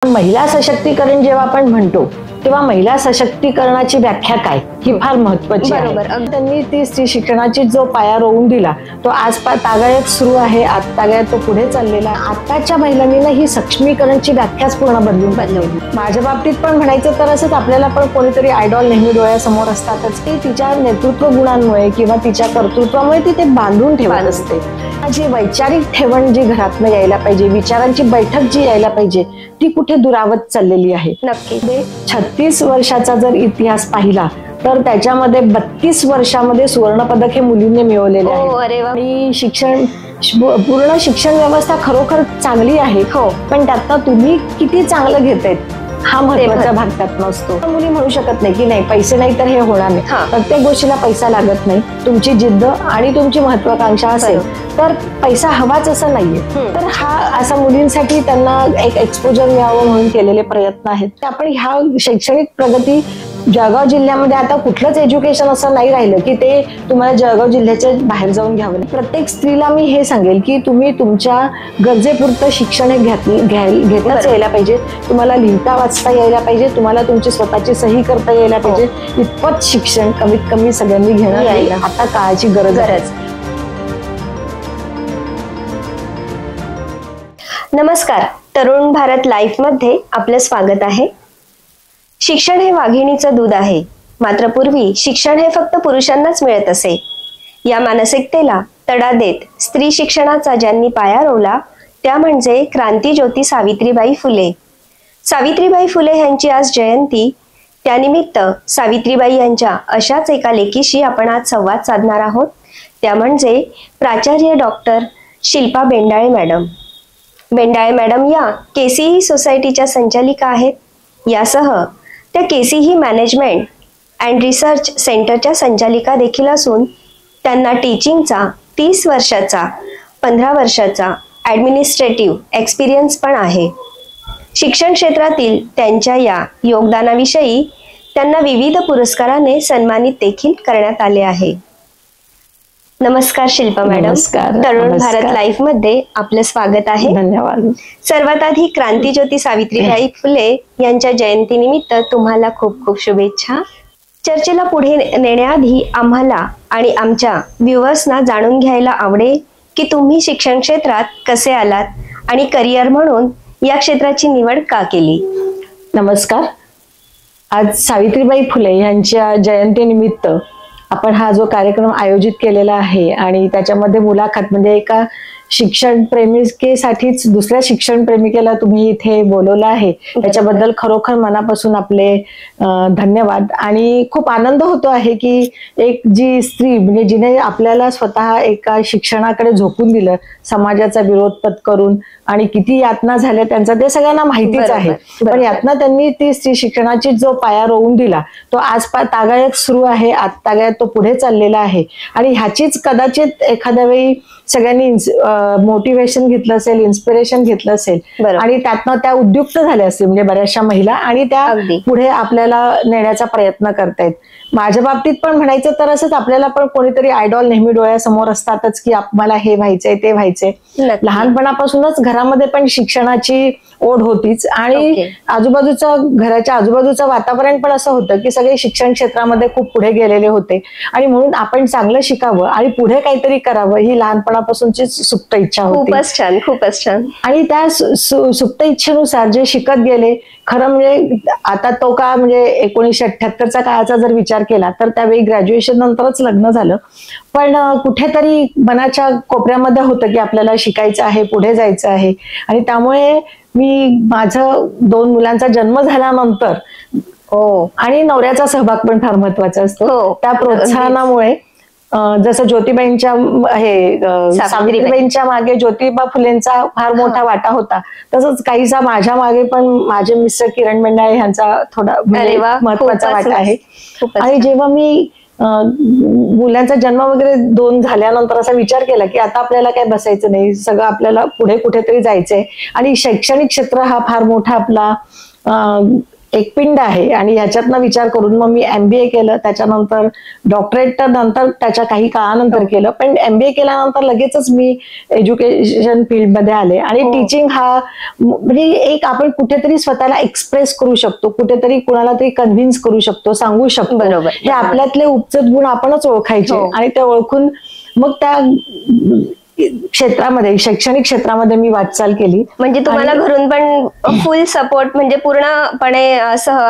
महिला सशक्तीकरण जेव्हा आपण म्हणतो तेव्हा महिला सशक्तीकरणाची व्याख्या काय ही फार महत्त्वाची आहे। त्यांनी ती स्त्री शिक्षणाची जो पाया रोवून दिला तो आज तागायत सुरू आहे, तागायत तो पुढे चाललेला। आताच्या महिलांनी ही सक्षमीकरणची व्याख्याच पूर्ण बदलवली। माझ्या बाबतीत पण म्हणायचं तर असंच, आपल्याला पण कोणीतरी आयडॉल नेहमी डोळ्यासमोर असतातच। ती तिच्या नेतृत्व गुणांमुळे किंवा तिच्या कर्तृत्वामुळे ती ते बांधून ठेवत असते। जी वैचारिक ठेवण जी घरातनं यायला पाहिजे, विचारांची बैठक जी यायला पाहिजे ती कुठे दुरावत चाललेली आहे। नक्की 36 वर्षाचा जर इतिहास पाहिला तर त्याच्यामध्ये 32 वर्षामध्ये सुवर्ण पदक हे मुलींनी मिळवलेले आहे। आणि पूर्ण शिक्षण व्यवस्था खरोखर चांगली आहे, पण त्यातनं तुम्ही किती चांगलं घेतायत हा महत्वाचा भाग त्यात नसतो। मुली म्हणू शकत नाही की नाही पैसे नाही तर हे होणार नाही। प्रत्येक गोष्टीला पैसा लागत नाही। तुमची जिद्द आणि तुमची महत्वाकांक्षा असेल तर पैसा हवाच असं नाहीये। तर हा असा मुलींसाठी त्यांना एक एक्सपोजर मिळावं म्हणून केलेले प्रयत्न आहेत। आपण ह्या शैक्षणिक प्रगती जळगाव जिल्ह्यामध्ये आता कुठलंच एज्युकेशन असं नाही राहिलं की ते तुम्हाला जळगाव जिल्ह्याच्या बाहेर जाऊन घ्यावं। प्रत्येक स्त्रीला मी हे सांगेल की तुम्ही तुमच्या गरजेपुरतं शिक्षण हे घेतलंच यायला पाहिजे। तुम्हाला लिहिता वाचता यायला पाहिजे, तुम्हाला तुमची स्वतःची सही करता यायला पाहिजे। इतपत शिक्षण कमीत कमी सगळ्यांनी घेणं आता काळाची गरज आहे। नमस्कार, तरुण भारत लाईफ मध्ये आपलं स्वागत आहे। शिक्षण हे वाघिणीचं दूध आहे, मात्र पूर्वी शिक्षण हे फक्त पुरुषांनाच मिळत असे। या मानसिकतेला तडा देत स्त्री शिक्षणाचा ज्यांनी पाया रोवला त्या म्हणजे क्रांतीज्योती सावित्रीबाई फुले। सावित्रीबाई फुले यांची आज जयंती, त्यानिमित्त सावित्रीबाई यांच्या अशाच एका लेखीशी आपण आज संवाद साधणार आहोत। त्या म्हणजे प्राचार्य doctor Shilpa Bendale madam. Bendale madam या केसीई सोसायटीच्या संचालिका आहेत। यासह त्या केसीई मॅनेजमेंट अँड रिसर्च सेंटरच्या संचालिका देखील असून त्यांना टीचिंगचा 30 वर्षाचा 15 वर्षाचा ॲडमिनिस्ट्रेटिव्ह एक्सपिरियन्स पण आहे। शिक्षण क्षेत्रातील त्यांच्या या योगदानाविषयी त्यांना विविध पुरस्काराने सन्मानित देखील करण्यात आले आहे। नमस्कार शिल्पा मॅडम, तरुण भारत लाईफ मध्ये आपलं स्वागत आहे। धन्यवाद। सर्वात आधी क्रांतीज्योती सावित्रीबाई फुले यांच्या जयंतीनिमित्त तुम्हाला खूप खूप शुभेच्छा। चर्चेला पुढे नेण्याआधी आम्हाला आणि आमच्या व्ह्युअर्सना जाणून घ्यायला आवडेल की तुम्ही शिक्षण क्षेत्रात कसे आलात आणि करिअर म्हणून या क्षेत्राची निवड का केली? नमस्कार। आज सावित्रीबाई फुले यांच्या जयंतीनिमित्त आपण हा जो कार्यक्रम आयोजित केलेला आहे आणि त्याच्यामध्ये मुलाखत म्हणजे एका शिक्षण प्रेमिकेसाठीच दुसऱ्या शिक्षण प्रेमिकेला तुम्ही इथे बोलवलं आहे, त्याच्याबद्दल खरोखर मनापासून आपले धन्यवाद। आणि खूप आनंद होतो आहे की एक जी स्त्री म्हणजे जिने आपल्याला स्वतः एका शिक्षणाकडे झोकून दिलं, समाजाचा विरोध पत्करून, आणि किती यातना झाल्या त्यांचा ते सगळ्यांना माहितीच आहे। पण यातना त्यांनी ती स्त्री शिक्षणाची जो पाया रोवून दिला तो आज तागायत सुरू आहे, तागायत तो पुढे चाललेला आहे। आणि ह्याचीच कदाचित एखाद्या वेळी सगळ्यांनी मोटिवेशन घेतलं असेल, इन्स्पिरेशन घेतलं असेल आणि त्यातनं त्या उद्युक्त झाल्या असतील म्हणजे बऱ्याचशा महिला, आणि त्या पुढे आपल्याला नेण्याचा प्रयत्न करतायत। माझ्या बाबतीत पण म्हणायचं तर असंच, आपल्याला पण कोणीतरी आयडॉल नेहमी डोळ्यासमोर असतातच की मला हे व्हायचंय ते व्हायचंय। लहानपणापासूनच घरामध्ये पण शिक्षणाची ओढ होतीच आणि घराच्या आजूबाजूचं वातावरण पण असं होतं की सगळे शिक्षण क्षेत्रामध्ये खूप पुढे गेलेले होते आणि म्हणून आपण चांगलं शिकावं आणि पुढे काहीतरी करावं ही लहानपणापासूनची सुप्त इच्छा होती। खूपच छान, खूपच छान। आणि त्या सुप्त इच्छेनुसार जे शिकत गेले, खरं म्हणजे आता तो काळ म्हणजे 1978चा काळाचा जर विचार केला तर त्यावेळी ग्रॅज्युएशन नंतरच लग्न झालं, पण कुठेतरी मनाच्या कोपऱ्यामध्ये होतं की आपल्याला शिकायचं आहे, पुढे जायचं आहे। आणि त्यामुळे मी माझं 2 मुलांचा जन्म झाल्यानंतर आणि नवऱ्याचा सहभाग पण फार महत्वाचा असतो, त्या प्रोत्साहनामुळे जसं ज्योतिबाईंच्या सावित्रीबाईंच्या मागे ज्योतिबा फुलेंचा फार मोठा वाटा होता, तसंच काहीसा माझ्या मागे पण माझे मिस्टर किरण बेंडाळे यांचा थोडा महत्वाचा वाटा आहे। आणि जेव्हा मी मुलांचा जन्म वगैरे 2 झाल्यानंतर असा विचार केला की आता आपल्याला काय बसायचं नाही, सगळं आपल्याला पुढे कुठेतरी जायचंय आणि शैक्षणिक क्षेत्र हा फार मोठा आपला एक पिंड आहे आणि ह्याच्यातनं विचार करून मग मी MBA केलं. त्याच्यानंतर डॉक्टरेट तर नंतर त्याच्या काही काळानंतर केलं, पण MBA केल्यानंतर लगेचच मी एज्युकेशन फील्डमध्ये आले. आणि टीचिंग हा म्हणजे एक आपण कुठेतरी स्वतःला एक्सप्रेस करू शकतो, कुठेतरी कुणाला तरी कन्व्हिन्स करू शकतो, सांगू शकतो. बरोबर. हे आपल्यातले उपजत गुण आपणच ओळखायचे आणि ते ओळखून मग त्या क्षेत्रामध्ये, शैक्षणिक क्षेत्रामध्ये मी वाटचाल केली. म्हणजे तुम्हाला घरून पण फुल सपोर्ट, म्हणजे पूर्णपणे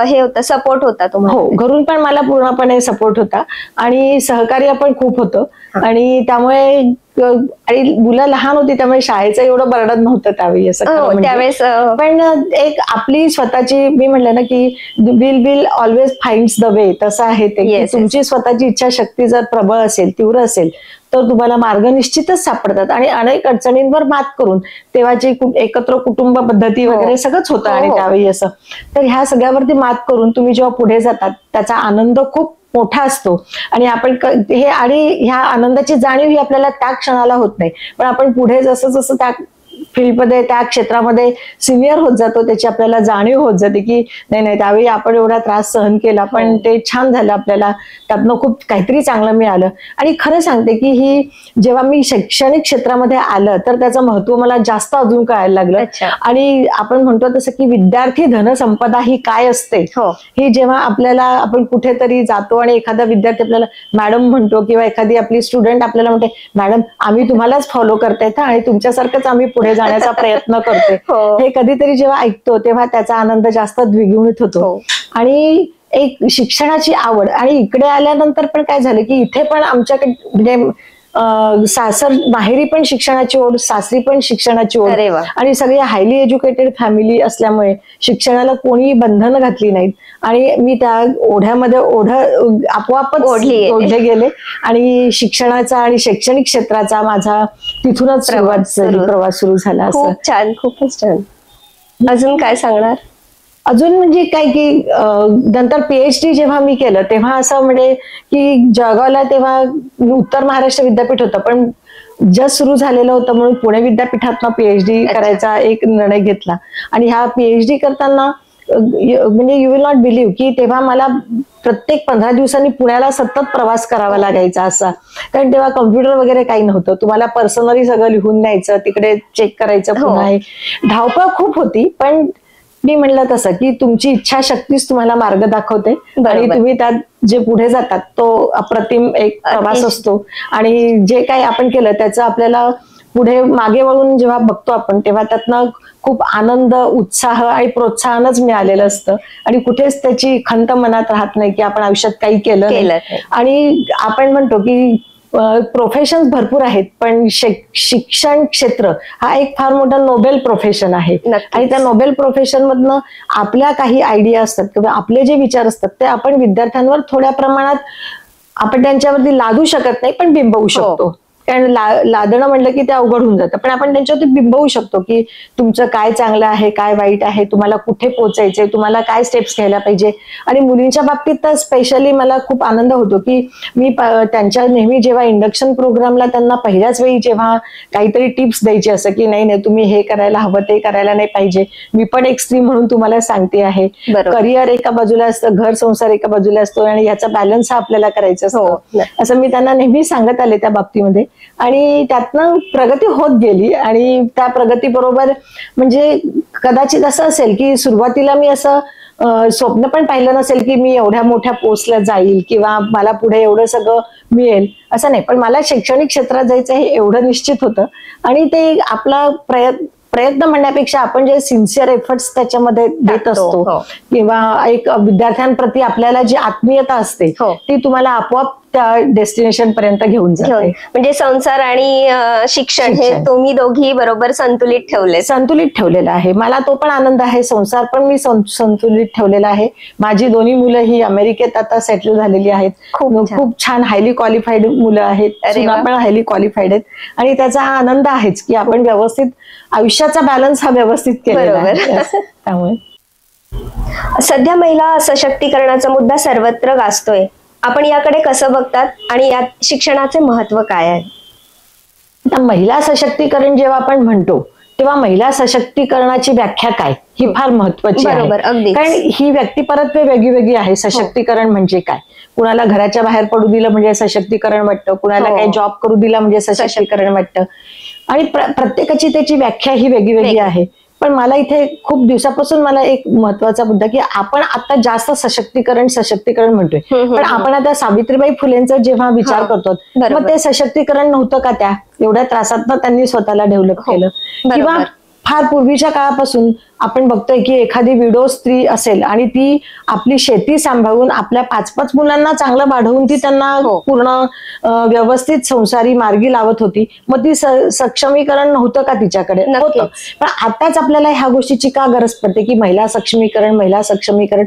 हे होतं, सपोर्ट होता तुम्हाला? हो, घरून पण मला पूर्णपणे सपोर्ट होता आणि सहकार्य पण खूप होतं. आणि त्यामुळे आणि मुलं लहान होती त्यामुळे शाळेचं एवढं बर्डन नव्हतं त्यावेळी, असं त्यावेळेस. पण एक आपली स्वतःची, मी म्हणलं ना की will always finds the way, तसं आहे ते. तुमची स्वतःची इच्छाशक्ती जर प्रबळ असेल, तीव्र असेल, तर तुम्हाला मार्ग निश्चितच सापडतात. आणि अनेक अडचणींवर मात करून तेव्हाची एकत्र कुटुंब पद्धती वगैरे सगळंच होतं आणि त्यावेळी असं. तर ह्या सगळ्यावरती मात करून तुम्ही जेव्हा पुढे जातात त्याचा आनंद खूप मोठा असतो. आणि आपण हे, आणि ह्या आनंदाची जाणीव ही आपल्याला त्या क्षणाला होत नाही, पण आपण पुढे जसं जसं त्या फील्डमध्ये, त्या क्षेत्रामध्ये सिनियर होत जातो, त्याची आपल्याला जाणीव होत जाते की नाही त्यावेळी आपण एवढा त्रास सहन केला, पण ते छान झालं, आपल्याला त्यातनं खूप काहीतरी चांगलं मिळालं. आणि खरं सांगते की ही जेव्हा मी शैक्षणिक क्षेत्रामध्ये आलं तर त्याचं महत्व मला जास्त अजून कळायला लागलं. आणि आपण म्हणतो तसं की विद्यार्थी धनसंपदा ही काय असते, ही जेव्हा आपल्याला, आपण कुठेतरी जातो आणि एखादा विद्यार्थी आपल्याला मॅडम म्हणतो, किंवा एखादी आपली स्टुडंट आपल्याला म्हणते मॅडम आम्ही तुम्हालाच फॉलो करतायत आणि तुमच्यासारखंच आम्ही पुढे जाण्याचा प्रयत्न करते, हे कधीतरी जेव्हा ऐकतो तेव्हा त्याचा आनंद जास्त द्विगुणित होतो. आणि एक शिक्षणाची आवड. आणि इकडे आल्यानंतर पण काय झालं की इथे पण आमच्याकडे म्हणजे सासर माहेरी पण शिक्षणाची ओढ, सासरी पण शिक्षणाची ओढ, आणि सगळी हायली एज्युकेटेड फॅमिली असल्यामुळे शिक्षणाला कोणी बंधन घातली नाहीत. आणि मी त्या ओढ्यामध्ये आपोआपच ओढले गेले. आणि शिक्षणाचा आणि शैक्षणिक क्षेत्राचा माझा तिथूनच प्रवास सुरू झाला. खूप छान, खूपच छान. अजून काय सांगणार? अजून म्हणजे काय की नंतर PhD जेव्हा मी केलं तेव्हा असं म्हणजे की जळगावला तेव्हा उत्तर महाराष्ट्र विद्यापीठ होतं, पण जस्ट सुरू झालेलं होतं म्हणून पुणे विद्यापीठातनं PhD करायचा एक निर्णय घेतला. आणि ह्या PhD करताना म्हणजे यू विल नॉट बिलीव्ह की तेव्हा मला प्रत्येक 15 दिवसांनी पुण्याला सतत प्रवास करावा लागायचा असा. कारण तेव्हा कम्प्युटर वगैरे काही नव्हतं, तुम्हाला पर्सनली सगळं लिहून न्यायचं, तिकडे चेक करायचं पुन्हा. धावपळ खूप होती, पण मी म्हणलं तसं की तुमची इच्छाशक्तीच तुम्हाला मार्ग दाखवते आणि तुम्ही त्यात जे पुढे जातात तो अप्रतिम एक प्रवास असतो. आणि जे काही आपण केलं त्याचं आपल्याला पुढे मागे वळून जेव्हा बघतो आपण तेव्हा त्यातनं खूप आनंद, उत्साह आणि प्रोत्साहनच मिळालेलं असतं. आणि कुठेच त्याची खंत मनात राहत नाही की आपण आयुष्यात काही केलं. आणि आपण म्हणतो की प्रोफेशन्स भरपूर आहेत, पण शिक्षण क्षेत्र हा एक फार मोठा नोबेल प्रोफेशन आहे. आणि त्या नोबेल प्रोफेशन मधनं आपल्या काही आयडिया असतात किंवा आपले जे विचार असतात ते आपण विद्यार्थ्यांवर थोड्या प्रमाणात आपण त्यांच्यावरती लादू शकत नाही, पण बिंबवू शकतो. कारण लादणं म्हणलं की ते अवघड होऊन जातं, पण आपण त्यांच्यावरती बिंबवू शकतो की तुमचं काय चांगलं आहे, काय वाईट आहे, तुम्हाला कुठे पोहोचायचंय, तुम्हाला काय स्टेप्स घ्यायला पाहिजे. आणि मुलींच्या बाबतीत तर स्पेशली मला खूप आनंद होतो की मी त्यांच्या नेहमी जेव्हा इंडक्शन प्रोग्रामला त्यांना पहिल्याच वेळी जेव्हा काहीतरी टिप्स द्यायची असं की नाही तुम्ही हे करायला हवं, ते करायला नाही पाहिजे, मी पण एक स्त्री म्हणून तुम्हाला सांगते आहे, करिअर एका बाजूला असतं, घर संसार एका बाजूला असतो आणि याचा बॅलन्स हा आपल्याला करायचा असतो, असं मी त्यांना नेहमी सांगत आले त्या बाबतीमध्ये. आणि त्यातनं प्रगती होत गेली. आणि त्या प्रगती बरोबर म्हणजे कदाचित असं असेल की सुरुवातीला मी असं स्वप्न पण पाहिलं नसेल की मी एवढ्या मोठ्या पोस्टला जाईल किंवा मला पुढे एवढं सगळं मिळेल, असं नाही. पण मला शैक्षणिक क्षेत्रात जायचं हे एवढं निश्चित होतं. आणि ते आपला प्रयत्न म्हणण्यापेक्षा आपण जे सिन्सिअर एफर्ट्स त्याच्यामध्ये देत असतो किंवा एक विद्यार्थ्यांप्रती आपल्याला जी आत्मीयता असते ती तुम्हाला आपोआप त्या डेस्टिनेशन पर्यंत घेऊन जाते. म्हणजे संसार आणि शिक्षण हे तुम्ही दोघी बरोबर संतुलित ठेवलेलं आहे. मला तो पण आनंद आहे, संसार पण मी संतुलित ठेवलेला आहे. माझी दोन्ही मुलं ही अमेरिकेत आता सेटल झालेली आहेत, खूप छान हायली क्वालिफाईड मुलं आहेत, सुना पण हायली क्वालिफाईड आहेत. आणि त्याचा हा आनंद आहेच की आपण व्यवस्थित आयुष्याचा बॅलन्स हा व्यवस्थित केलेला आहे. त्यामुळे सध्या महिला सशक्तीकरणाचा मुद्दा सर्वत्र गाजतोय, आपण याकडे कसं बघतात आणि यात शिक्षणाचे महत्व काय आहे? आता महिला सशक्तीकरण जेव्हा आपण म्हणतो तेव्हा महिला सशक्तीकरणाची व्याख्या काय ही फार महत्वाची बरोबर, आहे. अगदीच. कारण ही व्यक्तिपरत्वे वेगळी वेगळी आहे. सशक्तीकरण म्हणजे काय, कुणाला घराच्या बाहेर पडू दिलं म्हणजे सशक्तीकरण वाटतं, कुणाला काही जॉब करू दिला म्हणजे सशक्तीकरण वाटतं, आणि प्रत्येकाची त्याची व्याख्या ही वेगळी वेगळी आहे. पण मला इथे खूप दिवसापासून मला एक महत्वाचा मुद्दा की आपण आता जास्त सशक्तीकरण म्हणतोय, पण आपण आता सावित्रीबाई फुलेंचा जेव्हा विचार करतो, मग ते सशक्तीकरण नव्हतं का? त्या एवढ्या त्रासात त्यांनी स्वतःला डेव्हलप केलं. किंवा फार पूर्वीच्या काळापासून आपण बघतोय की एखादी विडो स्त्री असेल आणि ती आपली शेती सांभाळून आपल्या 5-5 मुलांना चांगलं वाढवून ती त्यांना पूर्ण व्यवस्थित संसारी मार्गी लावत होती. मग ती सक्षमीकरण नव्हतं का तिच्याकडे? होतं. पण आताच आपल्याला ह्या गोष्टीची का गरज पडते की महिला सक्षमीकरण?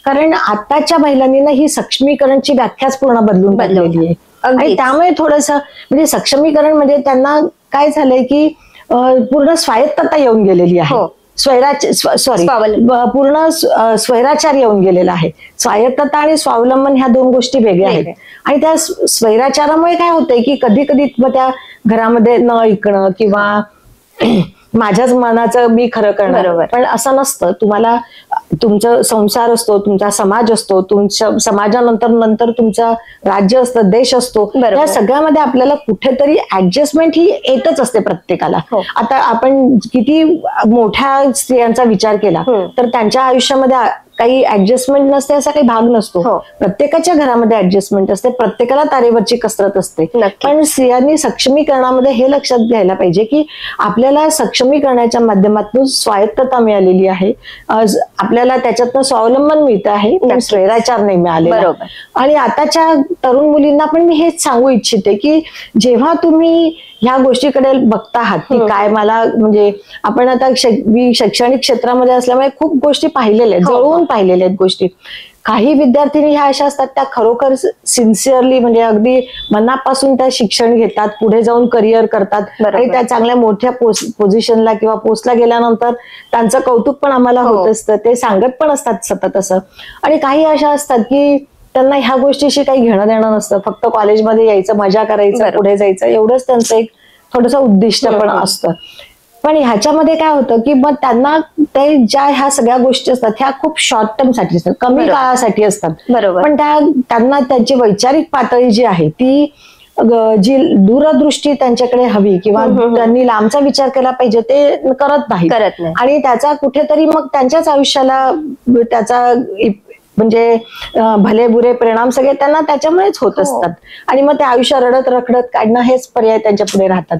कारण आताच्या महिलांनी ना ही सक्षमीकरणची व्याख्याच पूर्ण बदलून टाकलेली आहे. आणि त्यामुळे थोडंसं म्हणजे सक्षमीकरण म्हणजे त्यांना काय झालंय की पूर्ण स्वायत्तता येऊन गेलेली आहे. पूर्ण स्वैराचार येऊन गेलेला आहे. स्वायत्तता आणि स्वावलंबन ह्या 2 गोष्टी वेगळ्या आहेत. आणि त्या स्वैराचारामुळे काय होतंय की कधी कधी त्या घरामध्ये न ऐकणं किंवा माझ्याच मनाचं मी खरं करणार, पण असं नसतं. तुम्हाला तुमचा संसार असतो, तुमचा समाज असतो, तुमच्या समाजानंतर तुमचं राज्य असतं, देश असतो. या सगळ्यामध्ये आपल्याला कुठेतरी ऍडजस्टमेंट ही येतच असते प्रत्येकाला. आता आपण किती मोठ्या स्त्रियांचा विचार केला तर त्यांच्या आयुष्यामध्ये काही ऍडजस्टमेंट नसते असा काही भाग नसतो. प्रत्येकाच्या घरामध्ये ऍडजस्टमेंट असते, प्रत्येकाला तारेवरची कसरत असते. पण स्त्रियांनी सक्षमीकरणामध्ये हे लक्षात घ्यायला पाहिजे की आपल्याला सक्षमीकरणाच्या माध्यमातून स्वायत्तता मिळालेली आहे, आपल्याला त्याच्यातनं स्वावलंबन मिळतं आहे, पण स्वैराचार नाही मिळालेला. आणि आताच्या तरुण मुलींना पण मी हेच सांगू इच्छिते की जेव्हा तुम्ही ह्या गोष्टीकडे बघता आहात की काय मला म्हणजे आपण आता शैक्षणिक क्षेत्रामध्ये असल्यामुळे खूप गोष्टी पाहिलेल्या आहेत, जवळून पाहिलेल्या आहेत गोष्टी. काही विद्यार्थिनी ह्या अशा असतात त्या खरोखर सिन्सिअरली म्हणजे अगदी मनापासून त्या शिक्षण घेतात, पुढे जाऊन करिअर करतात आणि त्या चांगल्या मोठ्या पोझिशनला किंवा पोस्टला गेल्यानंतर त्यांचं कौतुक पण आम्हाला होत असतं, ते सांगत पण असतात सतत असं. आणि काही अशा असतात की त्यांना ह्या गोष्टीशी काही घेणं देणं नसतं, फक्त कॉलेजमध्ये यायचं, मजा करायचं, पुढे जायचं, एवढंच त्यांचं एक थोडंसं उद्दिष्ट पण असतं. पण ह्याच्यामध्ये काय होतं की मग त्यांना ते ज्या ह्या सगळ्या गोष्टी असतात ह्या खूप शॉर्ट टर्म साठी असतात, कमी काळासाठी असतात. पण त्यांना त्यांची वैचारिक पातळी जी आहे ती जी दूरदृष्टी त्यांच्याकडे हवी किंवा त्यांनी लांबचा विचार केला पाहिजे ते करत नाही. आणि त्याचा कुठेतरी मग त्यांच्याच आयुष्याला त्याचा म्हणजे भले बुरे परिणाम सगळे त्यांना त्याच्यामुळेच होत असतात. आणि मग ते आयुष्य रडत रखडत काढणं हेच पर्याय त्यांच्या पुढे राहतात.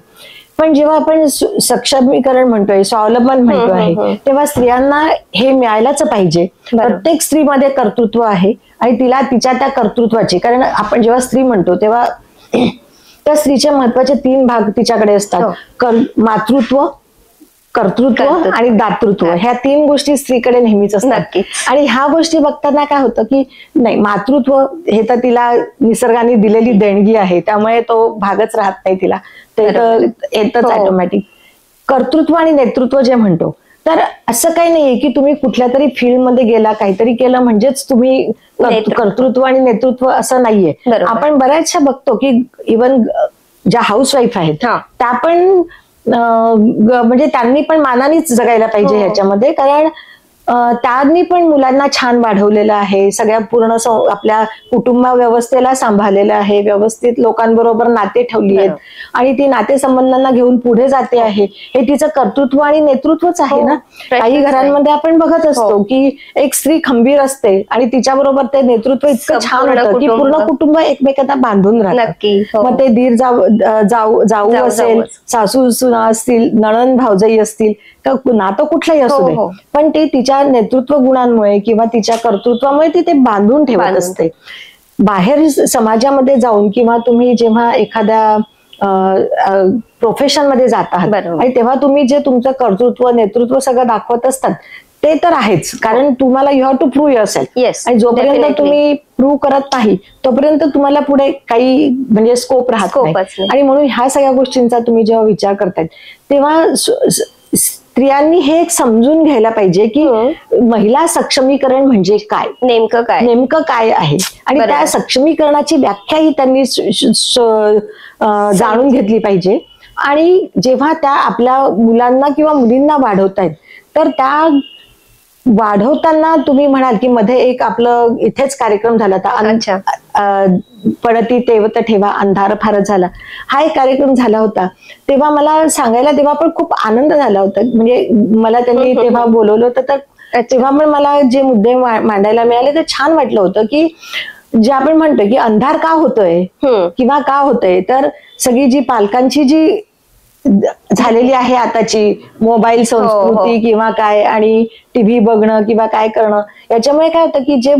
पण जेव्हा आपण सक्षमीकरण म्हणतोय, स्वावलंबन म्हणतो आहे, तेव्हा स्त्रियांना हे मिळायलाच पाहिजे. प्रत्येक स्त्रीमध्ये कर्तृत्व आहे आणि तिला तिच्या त्या कर्तृत्वाची, कारण आपण जेव्हा स्त्री म्हणतो तेव्हा त्या स्त्रीचे महत्वाचे 3 भाग तिच्याकडे असतात, मातृत्व, कर्तृत्व आणि दातृत्व. ह्या 3 गोष्टी स्त्रीकडे नेहमीच असतात. आणि ह्या गोष्टी बघताना काय होतं की नाही, मातृत्व हे तर तिला निसर्गाने दिलेली देणगी आहे, त्यामुळे तो भागच राहत नाही तिला, ते तर येतच ऑटोमॅटिक. कर्तृत्व आणि नेतृत्व जे म्हणतो, तर असं काही नाहीये की तुम्ही कुठल्या तरी फील्डमध्ये गेला, काहीतरी केलं म्हणजेच तुम्ही कर्तृत्व आणि नेतृत्व असं नाहीये. आपण बऱ्याचशा बघतो की इव्हन ज्या हाऊसवाईफ आहेत त्या पण म्हणजे त्यांनी पण मानानेच जगायला पाहिजे ह्याच्यामध्ये, कारण त्यांनी पण मुलांना छान वाढवलेलं आहे, सगळ्या पूर्ण आपल्या कुटुंब व्यवस्थेला सांभाळलेलं आहे, व्यवस्थित लोकांबरोबर नाते ठेवली आहेत आणि ती नातेसंबंधांना घेऊन पुढे जाते आहे. हे तिचं कर्तृत्व आणि नेतृत्वच आहे ना. काही घरांमध्ये आपण बघत असतो की एक स्त्री खंबीर असते आणि तिच्याबरोबर ते नेतृत्व इतकं छान होतं की पूर्ण कुटुंब एकमेकांना बांधून राहतं. मग ते दीर जाऊ असेल, सासू सुना असतील, नणंद भावजाई असतील, नातं कुठलंही असू दे, पण ते तिच्या नेतृत्व गुणांमुळे किंवा तिच्या कर्तृत्वामुळे ती ते बांधून ठेवत असते. बाहेर समाजामध्ये जाऊन किंवा तुम्ही जेव्हा एखाद्या प्रोफेशन मध्ये जात आहात आणि तेव्हा तुम्ही जे तुमचं कर्तृत्व नेतृत्व सगळं दाखवत असतात ते तर आहेच, कारण तुम्हाला you have to prove yourself. आणि जोपर्यंत तुम्ही प्रूव्ह करत नाही तोपर्यंत तुम्हाला पुढे काही म्हणजे स्कोप राहत नाही. आणि म्हणून ह्या सगळ्या गोष्टींचा तुम्ही जेव्हा विचार करताय तेव्हा स्त्रियांनी हे समजून घ्यायला पाहिजे की महिला सक्षमीकरण म्हणजे काय, नेमकं काय आहे, आणि त्या सक्षमीकरणाची व्याख्या ही त्यांनी जाणून घेतली पाहिजे. आणि जेव्हा त्या आपल्या मुलांना किंवा मुलींना वाढवतायत तर त्या वाढवताना तुम्ही म्हणाल की मध्ये एक आपलं इथेच कार्यक्रम झाला अच्छा. होता, पडती तेवत ठेवा अंधार फारच झाला, हा एक कार्यक्रम झाला होता. तेव्हा मला सांगायला तेव्हा पण खूप आनंद झाला होता. म्हणजे मला त्यांनी तेव्हा बोलवलं होतं, तर तेव्हा पण मला जे मुद्दे मांडायला मिळाले ते छान वाटलं होतं. की जे आपण म्हणतो की अंधार का होतोय किंवा का होतोय, तर सगळी जी पालकांची जी झालेली आहे आताची मोबाईल संस्कृती किंवा काय आणि टीव्ही बघणं किंवा काय करणं, याच्यामुळे काय होतं की जे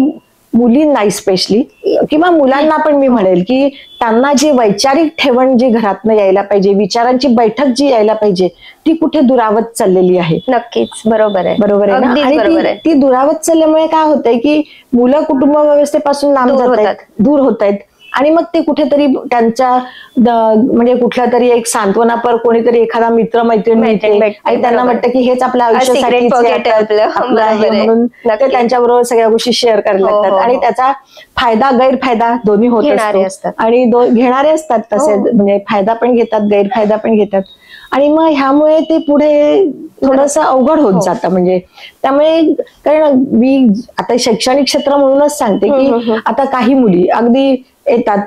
मुलींना स्पेशली किंवा मुलांना पण मी म्हणेल की त्यांना जी वैचारिक ठेवण जी घरातनं यायला पाहिजे, विचारांची बैठक जी यायला पाहिजे, ती कुठे दुरावत चाललेली आहे. नक्कीच बरोबर आहे. बरोबर आहे ना. आणि ती दुरावत चालल्यामुळे काय होतंय की मुलं कुटुंब व्यवस्थेपासून लांब जात आहेत, दूर होत आहेत. आणि मग ते कुठेतरी त्यांच्या म्हणजे कुठला तरी एक सांत्वनापर कोणीतरी एखादा मित्र मैत्रीण मिळते आणि त्यांना वाटतं की हेच आपल्या आयुष्यासाठी म्हणून ते त्यांच्याबरोबर सगळ्या गोष्टी शेअर करायला लागतात आणि त्याचा फायदा गैरफायदा दोन्ही होत असतो. आणि घेणारे असतात तसे, म्हणजे फायदा पण घेतात गैरफायदा पण घेतात. आणि मग ह्यामुळे ते पुढे थोडंसं अवघड होत जातं. म्हणजे त्यामुळे कारण मी आता शैक्षणिक क्षेत्र म्हणूनच सांगते की आता काही मुली अगदी येतात,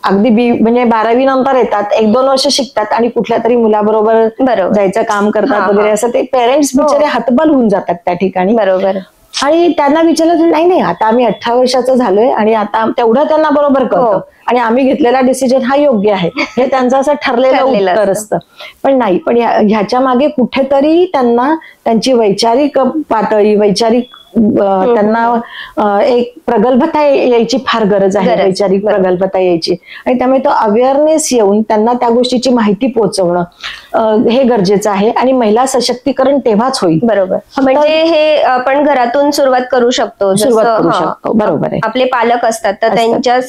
अगदी म्हणजे 12वी नंतर येतात, 1-2 वर्ष शिकतात आणि कुठल्या तरी मुलाबरोबर जायचं काम करतात वगैरे, असं ते पेरेंट्स बिचारे हतबल होऊन जातात त्या ठिकाणी. बरोबर. आणि त्यांना विचारलं नाही आता आम्ही 18 वर्षाचं झालोय आणि आता तेवढं त्यांना बरोबर कळतं आणि आम्ही घेतलेला डिसिजन हा योग्य आहे, हे त्यांचं असं ठरलेलं उत्तर असतं. पण नाही, पण ह्याच्या मागे कुठेतरी त्यांना त्यांची वैचारिक पातळी, वैचारिक त्यांना एक प्रगल्भता यायची फार गरज आहे, वैचारिक प्रगल्भता यायची. आणि त्यामुळे तो अवेअरनेस येऊन त्यांना त्या गोष्टीची माहिती पोहोचवणं हे गरजेचं आहे. आणि महिला सशक्तीकरण तेव्हाच होईल. बरोबर. म्हणजे हे आपण घरातून सुरुवात करू शकतो. बरोबर आहे. आपले पालक असतात तर त्यांच्या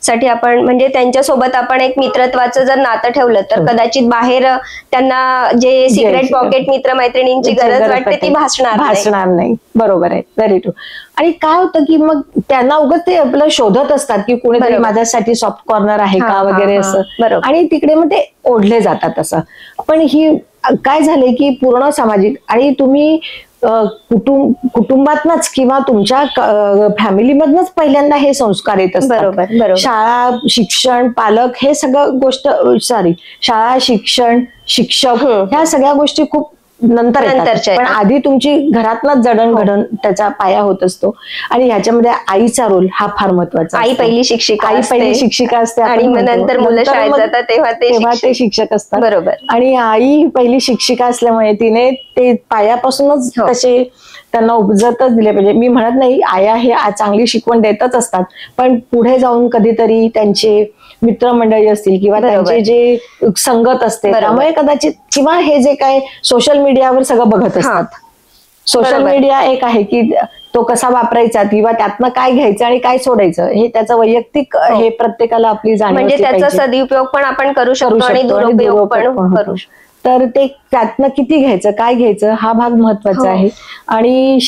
साठी आपण म्हणजे त्यांच्यासोबत आपण एक मित्रत्वाचं जर नातं ठेवलं तर कदाचित बाहेर त्यांना जे सिक्रेट पॉकेट मित्रमैत्रिणींची गरज वाटते ती भासणार नाही. बरोबर आहे, व्हेरी ट्रू. आणि काय होतं की मग त्यांना उगाच ते आपलं शोधत असतात की कोणीतरी माझ्यासाठी सॉफ्ट कॉर्नर आहे का वगैरे असं, आणि तिकडे मग ते ओढले जातात असं. पण ही काय झालंय की पूर्ण सामाजिक आणि तुम्ही कुटुंबातनच किंवा तुमच्या फॅमिलीमधनच पहिल्यांदा हे संस्कार येत असतात. शाळा, शिक्षण, पालक हे सगळं गोष्ट शाळा, शिक्षण, शिक्षक ह्या सगळ्या गोष्टी खूप नंतर येतात. पण आधी तुमची घरातनच जडणघडण त्याचा पाया होत असतो. आणि ह्याच्यामध्ये आईचा रोल हा फार महत्वाचा. आई पहिली शिक्षिका असते आणि नंतर मुलं शाळेत जातात तेव्हा ते शिक्षक असतात. बरोबर. आणि आई पहिली शिक्षिका असल्यामुळे तिने ते पायापासूनच तसे त्यांना उपजतच दिले पाहिजे. मी म्हणत नाही आया हे चांगली शिकवण देतच असतात, पण पुढे जाऊन कधीतरी त्यांचे मित्रमंडळी असतील किंवा त्यांचे जे संगत असते त्यामुळे कदाचित, किंवा हे जे काय सोशल मीडियावर सगळं बघत असतात. सोशल मीडिया एक आहे की तो कसा वापरायचा किंवा त्यातनं काय घ्यायचं आणि काय सोडायचं हे त्याचं वैयक्तिक हे प्रत्येकाला आपली जाणीव म्हणजे त्याचा सदुपयोग पण आपण करू शकतो आणि दुरुपयोग पण करू शकतो. तर ते त्यातनं किती घ्यायचं काय घ्यायचं हा भाग महत्वाचा आहे. आणि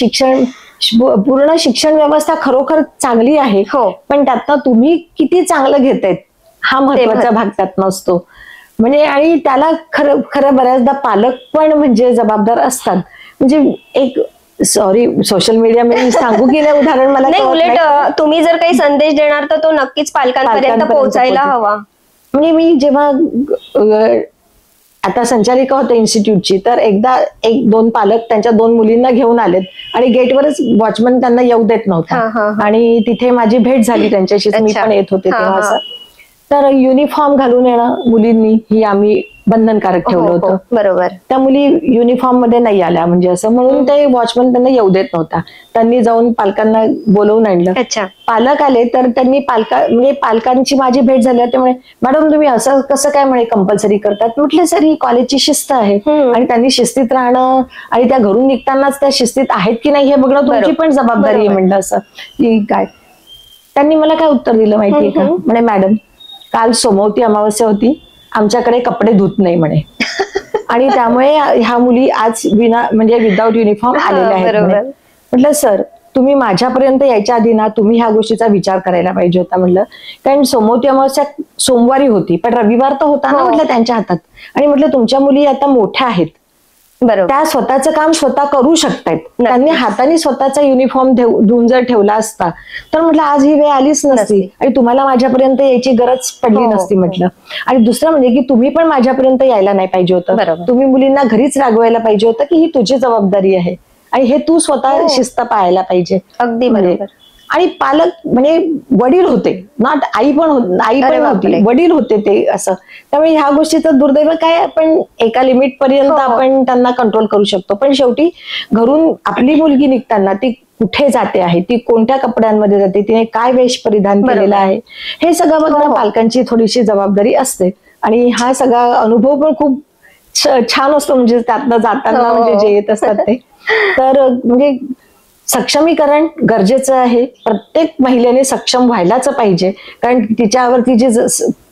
पूर्ण शिक्षण व्यवस्था खरोखर चांगली आहे, पण त्यातनं तुम्ही किती चांगलं घेतायत हा महत्वाचा भाग त्यात नसतो. म्हणजे आणि त्याला खरं बऱ्याचदा पालक पण म्हणजे जबाबदार असतात. म्हणजे एक सोशल मीडिया मी सांगू की नाही उदाहरण मला नाही, उलट तुम्ही जर काही संदेश देणार तर तो नक्कीच पालकांपर्यंत पोहोचायला हवा. म्हणजे मी जेव्हा आता संचालिका होते इन्स्टिट्यूटची, तर एकदा 1-2 पालक त्यांच्या 2 मुलींना घेऊन आलेत आणि गेटवरच वॉचमन त्यांना येऊ देत नव्हता. आणि तिथे माझी भेट झाली त्यांच्याशी, मी पण येत होते तेव्हा. असं तर युनिफॉर्म घालून येणं मुलींनी ही आम्ही बंधनकारक ठेवलं होतं. बरोबर. त्या मुली युनिफॉर्म मध्ये नाही आल्या म्हणजे असं म्हणून ते वॉचमन त्यांना येऊ देत नव्हता. त्यांनी जाऊन पालकांना बोलवून आणलं. पालक आले तर त्यांनी म्हणजे पालकांची माझी भेट झाली, त्यामुळे मॅडम तुम्ही असं कसं काय म्हणे कंपल्सरी करतात. म्हटलं सर ही कॉलेजची शिस्त आहे आणि त्यांनी शिस्तीत राहणं आणि त्या घरून निघतानाच त्या शिस्तीत आहेत की नाही हे बघणं तुमची पण जबाबदारी आहे म्हणलं. असं की काय त्यांनी मला काय उत्तर दिलं माहितीये का, म्हणे मॅडम काल सोमवती अमावस्या होती, आमच्याकडे कपडे धुत नाही म्हणे आणि त्यामुळे ह्या मुली आज म्हणजे विदाऊट युनिफॉर्म आलेल्या आहेत. म्हटलं सर तुम्ही माझ्यापर्यंत यायच्या आधी ना तुम्ही ह्या गोष्टीचा विचार करायला पाहिजे होता म्हटलं, कारण सोमवती अमावस्या सोमवारी होती पण रविवार तर होता ना म्हटलं त्यांच्या हातात. आणि म्हटलं तुमच्या मुली आता मोठ्या आहेत, बरोबर. त्या स्वतःचं काम स्वतः करू शकतायत. त्यांनी हाताने स्वतःचा युनिफॉर्म धुवून जर ठेवला असता तर म्हटलं आज ही वेळ आलीच नसती आणि तुम्हाला माझ्यापर्यंत यायची गरज पडली नसती म्हटलं. आणि दुसरं म्हणजे की तुम्ही पण माझ्यापर्यंत यायला नाही पाहिजे होतं. तुम्ही मुलींना घरीच रागवायला पाहिजे होतं की ही तुझी जबाबदारी आहे आणि हे तू स्वतः शिस्त पाळायला पाहिजे. अगदी बरोबर. आणि पालक म्हणजे वडील होते, नॉट आई पण नव्हती, वडील होते ते असं. त्यामुळे ह्या गोष्टीचं दुर्दैव काय, आपण एका लिमिट पर्यंत आपण त्यांना कंट्रोल करू शकतो, पण शेवटी घरून आपली मुलगी निघताना ती कुठे जाते आहे, ती कोणत्या कपड्यांमध्ये जाते, तिने काय वेश परिधान केलेला आहे, हे सगळं बघणं पालकांची थोडीशी जबाबदारी असते. आणि हा सगळा अनुभव पण खूप छान असतो, म्हणजे त्यातनं जाताना म्हणजे जे येत असतात ते. तर म्हणजे सक्षमीकरण गरजेचं आहे. प्रत्येक महिलेने सक्षम व्हायलाच पाहिजे, कारण तिच्यावरती जी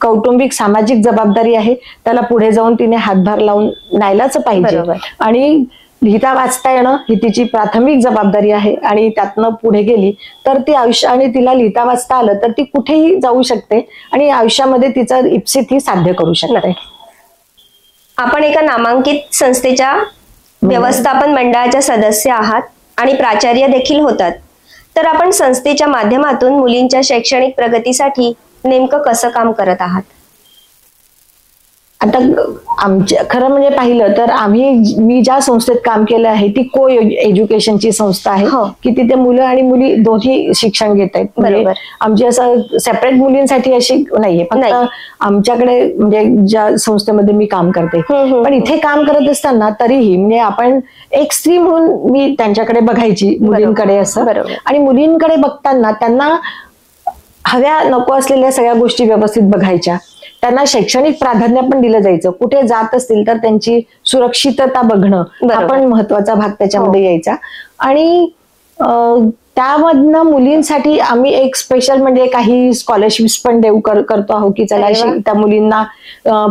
कौटुंबिक सामाजिक जबाबदारी आहे त्याला पुढे जाऊन तिने हातभार लावून न्यायलाच पाहिजे. आणि लिहिता वाचता येणं ही तिची प्राथमिक जबाबदारी आहे आणि त्यातनं पुढे गेली तर ती आयुष्याने तिला लिहिता वाचता आलं तर ती कुठेही जाऊ शकते आणि आयुष्यामध्ये तिचं इप्सित ही साध्य करू शकते. आपण एका नामांकित संस्थेच्या व्यवस्थापन मंडळाच्या सदस्य आहात आणि प्राचार्य देखील होतात. तर आपण संस्थेच्या माध्यमातून मुलींच्या शैक्षणिक प्रगतीसाठी नेमकं कसं काम करत आहात? आता आमच्या खरं म्हणजे पाहिलं तर मी ज्या संस्थेत काम केलं आहे ती को एज्युकेशनची संस्था आहे की तिथे मुलं आणि मुली दोन्ही शिक्षण घेत आहेत. म्हणजे आमची असं सेपरेट मुलींसाठी अशी नाहीये, फक्त आमच्याकडे म्हणजे ज्या संस्थेमध्ये मी काम करते. पण इथे काम करत असताना तरीही म्हणजे आपण एक स्त्री म्हणून मी त्यांच्याकडे बघायची, मुलींकडे असं. आणि मुलींकडे बघताना त्यांना हव्या नको असलेल्या सगळ्या गोष्टी व्यवस्थित बघायच्या, त्यांना शैक्षणिक प्राधान्य पण दिलं जायचं. कुठे जात असतील तर त्यांची सुरक्षितता बघणं हा पण महत्वाचा भाग त्याच्यामध्ये यायचा. आणि त्यामधनं मुलींसाठी आम्ही एक स्पेशल म्हणजे काही स्कॉलरशिप्स पण करतो आहोत की चला त्या मुलींना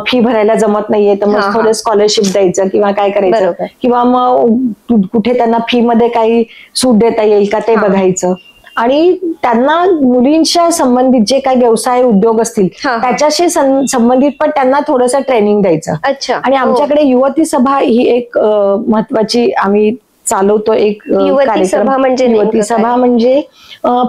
फी भरायला जमत नाहीये तर मग थोडं स्कॉलरशिप द्यायचं किंवा काय करायचं, किंवा मग कुठे त्यांना फी मध्ये काही सूट देता येईल का ते बघायचं. आणि त्यांना मुलींच्या संबंधित जे काही व्यवसाय उद्योग असतील त्याच्याशी संबंधित पण त्यांना थोडंसं ट्रेनिंग द्यायचं. आणि आमच्याकडे युवती सभा ही एक महत्वाची आम्ही चालवतो एक कार्यक्रम. युवती सभा म्हणजे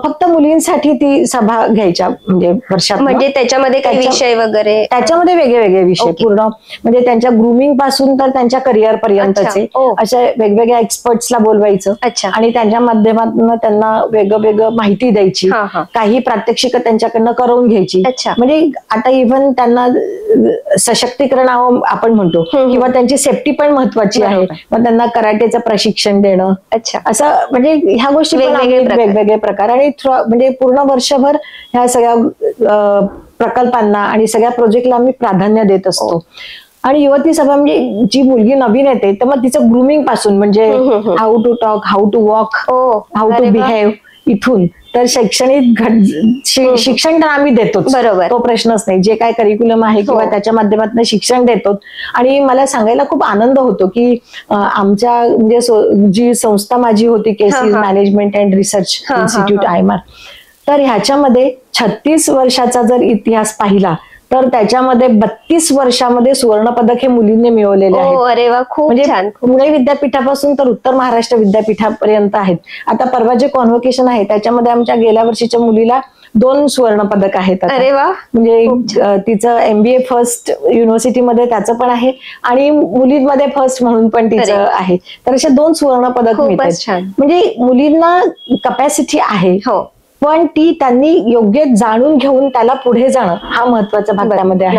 फक्त मुलींसाठी ती सभा घ्यायच्या म्हणजे वर्षात. म्हणजे त्याच्यामध्ये काही विषय वगैरे, त्याच्यामध्ये वेगळे विषय पूर्ण म्हणजे त्यांच्या ग्रूमिंग पासून तर त्यांच्या करिअर पर्यंतचे अशा वेगवेगळ्या एक्सपर्ट्सला बोलवायचं आणि त्यांच्या माध्यमातून त्यांना वेगळं माहिती द्यायची, काही प्रात्यक्षिक त्यांच्याकडनं करवून घ्यायची. म्हणजे आता इव्हन त्यांना सशक्तीकरण आपण म्हणतो किंवा त्यांची सेफ्टी पण महत्वाची आहे, मग त्यांना कराटेचं प्रशिक्षण देणं असं म्हणजे ह्या गोष्टी वेगवेगळे प्रकार. आणि म्हणजे पूर्ण वर्षभर ह्या सगळ्या प्रकल्पांना आणि सगळ्या प्रोजेक्टला आम्ही प्राधान्य देत असतो. आणि युवती सभा म्हणजे जी मुलगी नवीन येते तर मग तिचं ग्रूमिंग पासून म्हणजे how to talk, how to walk, how to behave इथून तर शैक्षणिक शिक्षण तर आम्ही देतो, तो प्रश्नच नाही. जे काय करिक्युलम आहे किंवा त्याच्या माध्यमातून शिक्षण देतो. आणि मला सांगायला खूप आनंद होतो की आमच्या म्हणजे जी संस्था माझी होती KC management and research institute IMR, तर ह्याच्यामध्ये 36 वर्षाचा जर इतिहास पाहिला तर त्याच्यामध्ये 32 वर्षामध्ये सुवर्ण पदक हे मुलींनी मिळवलेले आहेत. अरे वा, खूप छान. पुणे विद्यापीठापासून तर उत्तर महाराष्ट्र विद्यापीठापर्यंत आहेत. आता परवा जे कॉन्व्होकेशन आहे त्याच्यामध्ये आमच्या गेल्या वर्षीच्या मुलीला 2 सुवर्ण पदक आहेत. अरे वा, म्हणजे तिचं MBA फर्स्ट युनिव्हर्सिटीमध्ये त्याचं पण आहे आणि मुलींमध्ये फर्स्ट म्हणून पण तिचं आहे. तर असे 2 सुवर्ण पदक मिळतात. म्हणजे मुलींना कपॅसिटी आहे, पण ती त्यांनी योग्य जाणून घेऊन त्याला पुढे जाणं हा महत्वाचा भाग त्यामध्ये आहे.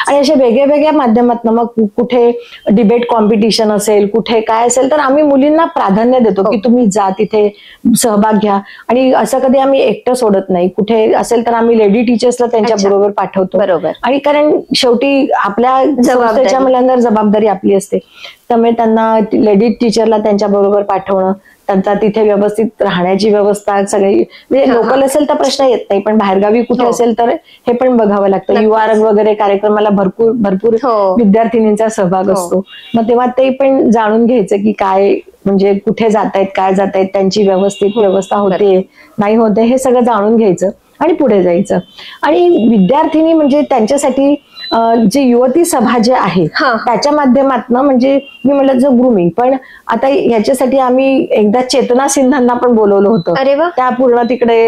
आणि अशा वेगळ्या माध्यमातून मग कुठे डिबेट कॉम्पिटिशन असेल, कुठे काय असेल तर आम्ही मुलींना प्राधान्य देतो की तुम्ही जा तिथे सहभाग घ्या. आणि असं कधी आम्ही एकटं सोडत नाही. कुठे असेल तर आम्ही लेडी टीचर्सला त्यांच्या बरोबर पाठवतो. आणि कारण शेवटी आपल्या संस्थेच्या मुलांवर जबाबदारी आपली असते, त्यामुळे त्यांना लेडी टीचरला त्यांच्या बरोबर पाठवणं, त्यांचा तिथे व्यवस्थित राहण्याची व्यवस्था सगळी म्हणजे लोकल असेल तर प्रश्न येत नाही, पण बाहेरगावी कुठे असेल तर हे पण बघावं लागतं. युवा रंग वगैरे कार्यक्रमाला भरपूर विद्यार्थिनींचा सहभाग असतो. मग तेव्हा ते पण जाणून घ्यायचं की काय म्हणजे कुठे जातायत, काय जातायत, त्यांची व्यवस्थित व्यवस्था होते नाही होते हे सगळं जाणून घ्यायचं आणि पुढे जायचं. आणि विद्यार्थिनी म्हणजे त्यांच्यासाठी जी युवती सभा जे आहे त्याच्या माध्यमातून म्हणजे मी म्हटलं जो ग्रुमिंग, पण आता याच्यासाठी आम्ही एकदा चेतना सिन्हांना पण बोलवलं होतं. अरे वा. त्या पूर्ण तिकडे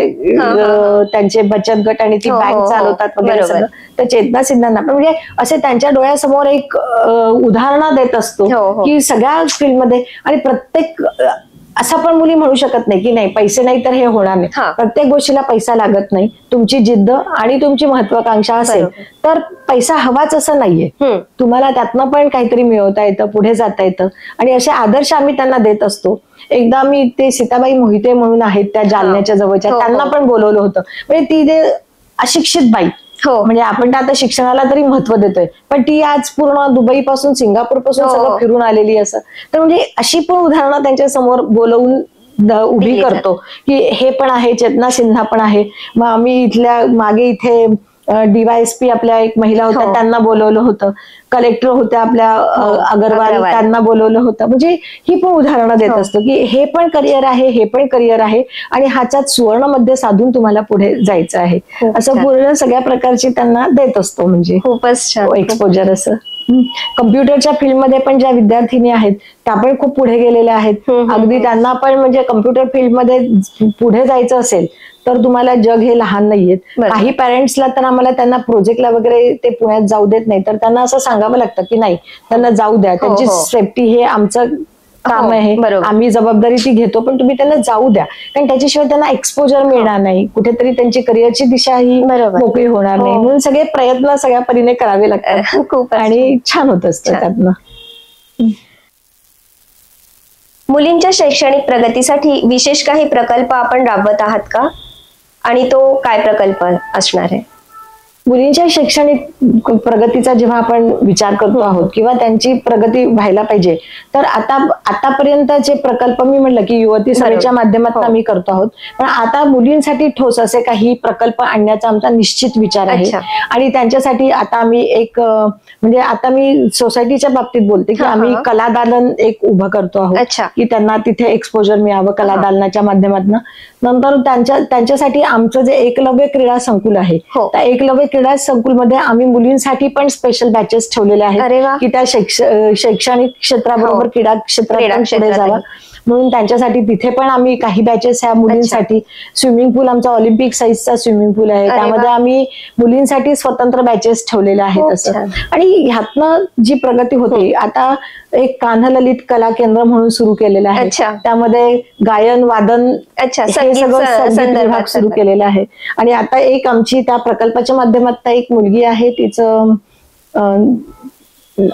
त्यांचे बचत गट आणि ती बँक चालवतात वगैरे सगळं. तर चेतना सिन्हांना पण म्हणजे असे त्यांच्या डोळ्यासमोर एक उदाहरण देत असतो की सगळ्या फील्डमध्ये आणि प्रत्येक असं पण मुली म्हणू शकत नाही की नाही पैसे नाही तर हे होणार नाही. प्रत्येक गोष्टीला पैसा लागत नाही. तुमची जिद्द आणि तुमची महत्वाकांक्षा असेल तर पैसा हवाच असं नाहीये. तुम्हाला त्यातनं पण काहीतरी मिळवता येतं, पुढे जाता येतं आणि असे आदर्श आम्ही त्यांना देत असतो. एकदा मी ते सीताबाई मोहिते म्हणून आहेत त्या जालन्याच्या जवळच्या, त्यांना पण बोलवलं होतं. म्हणजे ती जे अशिक्षित बाई, म्हणजे आपण आता शिक्षणाला तरी महत्व देतोय, पण ती आज पूर्ण दुबई पासून सिंगापूर पासून सगळं फिरून आलेली असं. तर म्हणजे अशी पण उदाहरणं त्यांच्या समोर बोलवून उभी करतो की हे पण आहे, चेतना सिन्हा पण आहे. मग आम्ही इथल्या मागे इथे DYSP आपल्या एक महिला होत्या त्यांना बोलवलं होतं. कलेक्टर होत्या आपल्या अगरवाल, त्यांना बोलवलं होतं. म्हणजे ही पण उदाहरणं देत असतो की हे पण करिअर आहे, हे पण करिअर आहे आणि ह्याच्यात सुवर्ण मध्ये साधून तुम्हाला पुढे जायचं आहे असं पूर्ण सगळ्या प्रकारची त्यांना देत असतो. म्हणजे खूपच एक्सपोजर असं. कम्प्युटरच्या फील्डमध्ये पण ज्या विद्यार्थिनी आहेत त्या पण खूप पुढे गेलेल्या आहेत. अगदी त्यांना पण म्हणजे कम्प्युटर फील्डमध्ये पुढे जायचं असेल तर तुम्हाला जग हे लहान नाहीये. काही पॅरेंट्सला तर आम्हाला त्यांना प्रोजेक्टला वगैरे ते पुण्यात जाऊ देत नाही, तर त्यांना असं सांगावं लागतं की नाही त्यांना जाऊ द्या, त्यांची सेफ्टी हे आमचं काम आहे, आम्ही जबाबदारी ती घेतो, पण तुम्ही त्यांना जाऊ द्या. कारण त्याच्याशिवाय त्यांना एक्सपोजर मिळणार नाही, कुठेतरी त्यांची करिअरची दिशा ही मोकळी होणार नाही. म्हणून सगळे प्रयत्न सगळ्या परीने करावे लागतात आणि छान होत असतं त्यातनं. मुलींच्या शैक्षणिक प्रगतीसाठी विशेष काही प्रकल्प आपण राबवत आहात का, आणि तो काय प्रकल्प असणार आहे? मुलींच्या शैक्षणिक प्रगतीचा जेव्हा आपण विचार करतो आहोत किंवा त्यांची प्रगती व्हायला पाहिजे, तर आतापर्यंतचे प्रकल्प मी म्हटलं की युवती सभेच्या माध्यमातून आम्ही करतो आहोत, पण आता मुलींसाठी ठोस असे काही प्रकल्प आणण्याचा आमचा निश्चित विचार आहे. आणि त्यांच्यासाठी आता आम्ही एक म्हणजे आता मी सोसायटीच्या बाबतीत बोलते की आम्ही कलादालन एक उभं करतो आहोत की त्यांना तिथे एक्सपोजर मिळावं कलादालनाच्या माध्यमातून. नंतर त्यांच्यासाठी आमचं जे एकलव्य क्रीडा संकुल आहे त्या एकलव्य क्रीडा संकुलमध्ये आम्ही मुलींसाठी पण स्पेशल बॅचेस ठेवलेले आहेत की त्या शैक्षणिक क्षेत्राबरोबर क्रीडा क्षेत्रात पुढे जावं म्हणून त्यांच्यासाठी तिथे पण आम्ही काही बॅचेस ह्या मुलींसाठी. स्विमिंग पूल आमचा ऑलिम्पिक साईजचा स्विमिंग पूल आहे, त्यामध्ये आम्ही मुलींसाठी स्वतंत्र बॅचेस ठेवलेले आहेत असं. आणि ह्यातनं जी प्रगती होते, आता एक कान्हललित कला केंद्र म्हणून सुरू केलेलं आहे, त्यामध्ये गायन वादन हे सगळं संगीत विभाग सुरू केलेला आहे. आणि आता एक आमची त्या प्रकल्पाच्या माध्यमातून एक मुलगी आहे, तिचं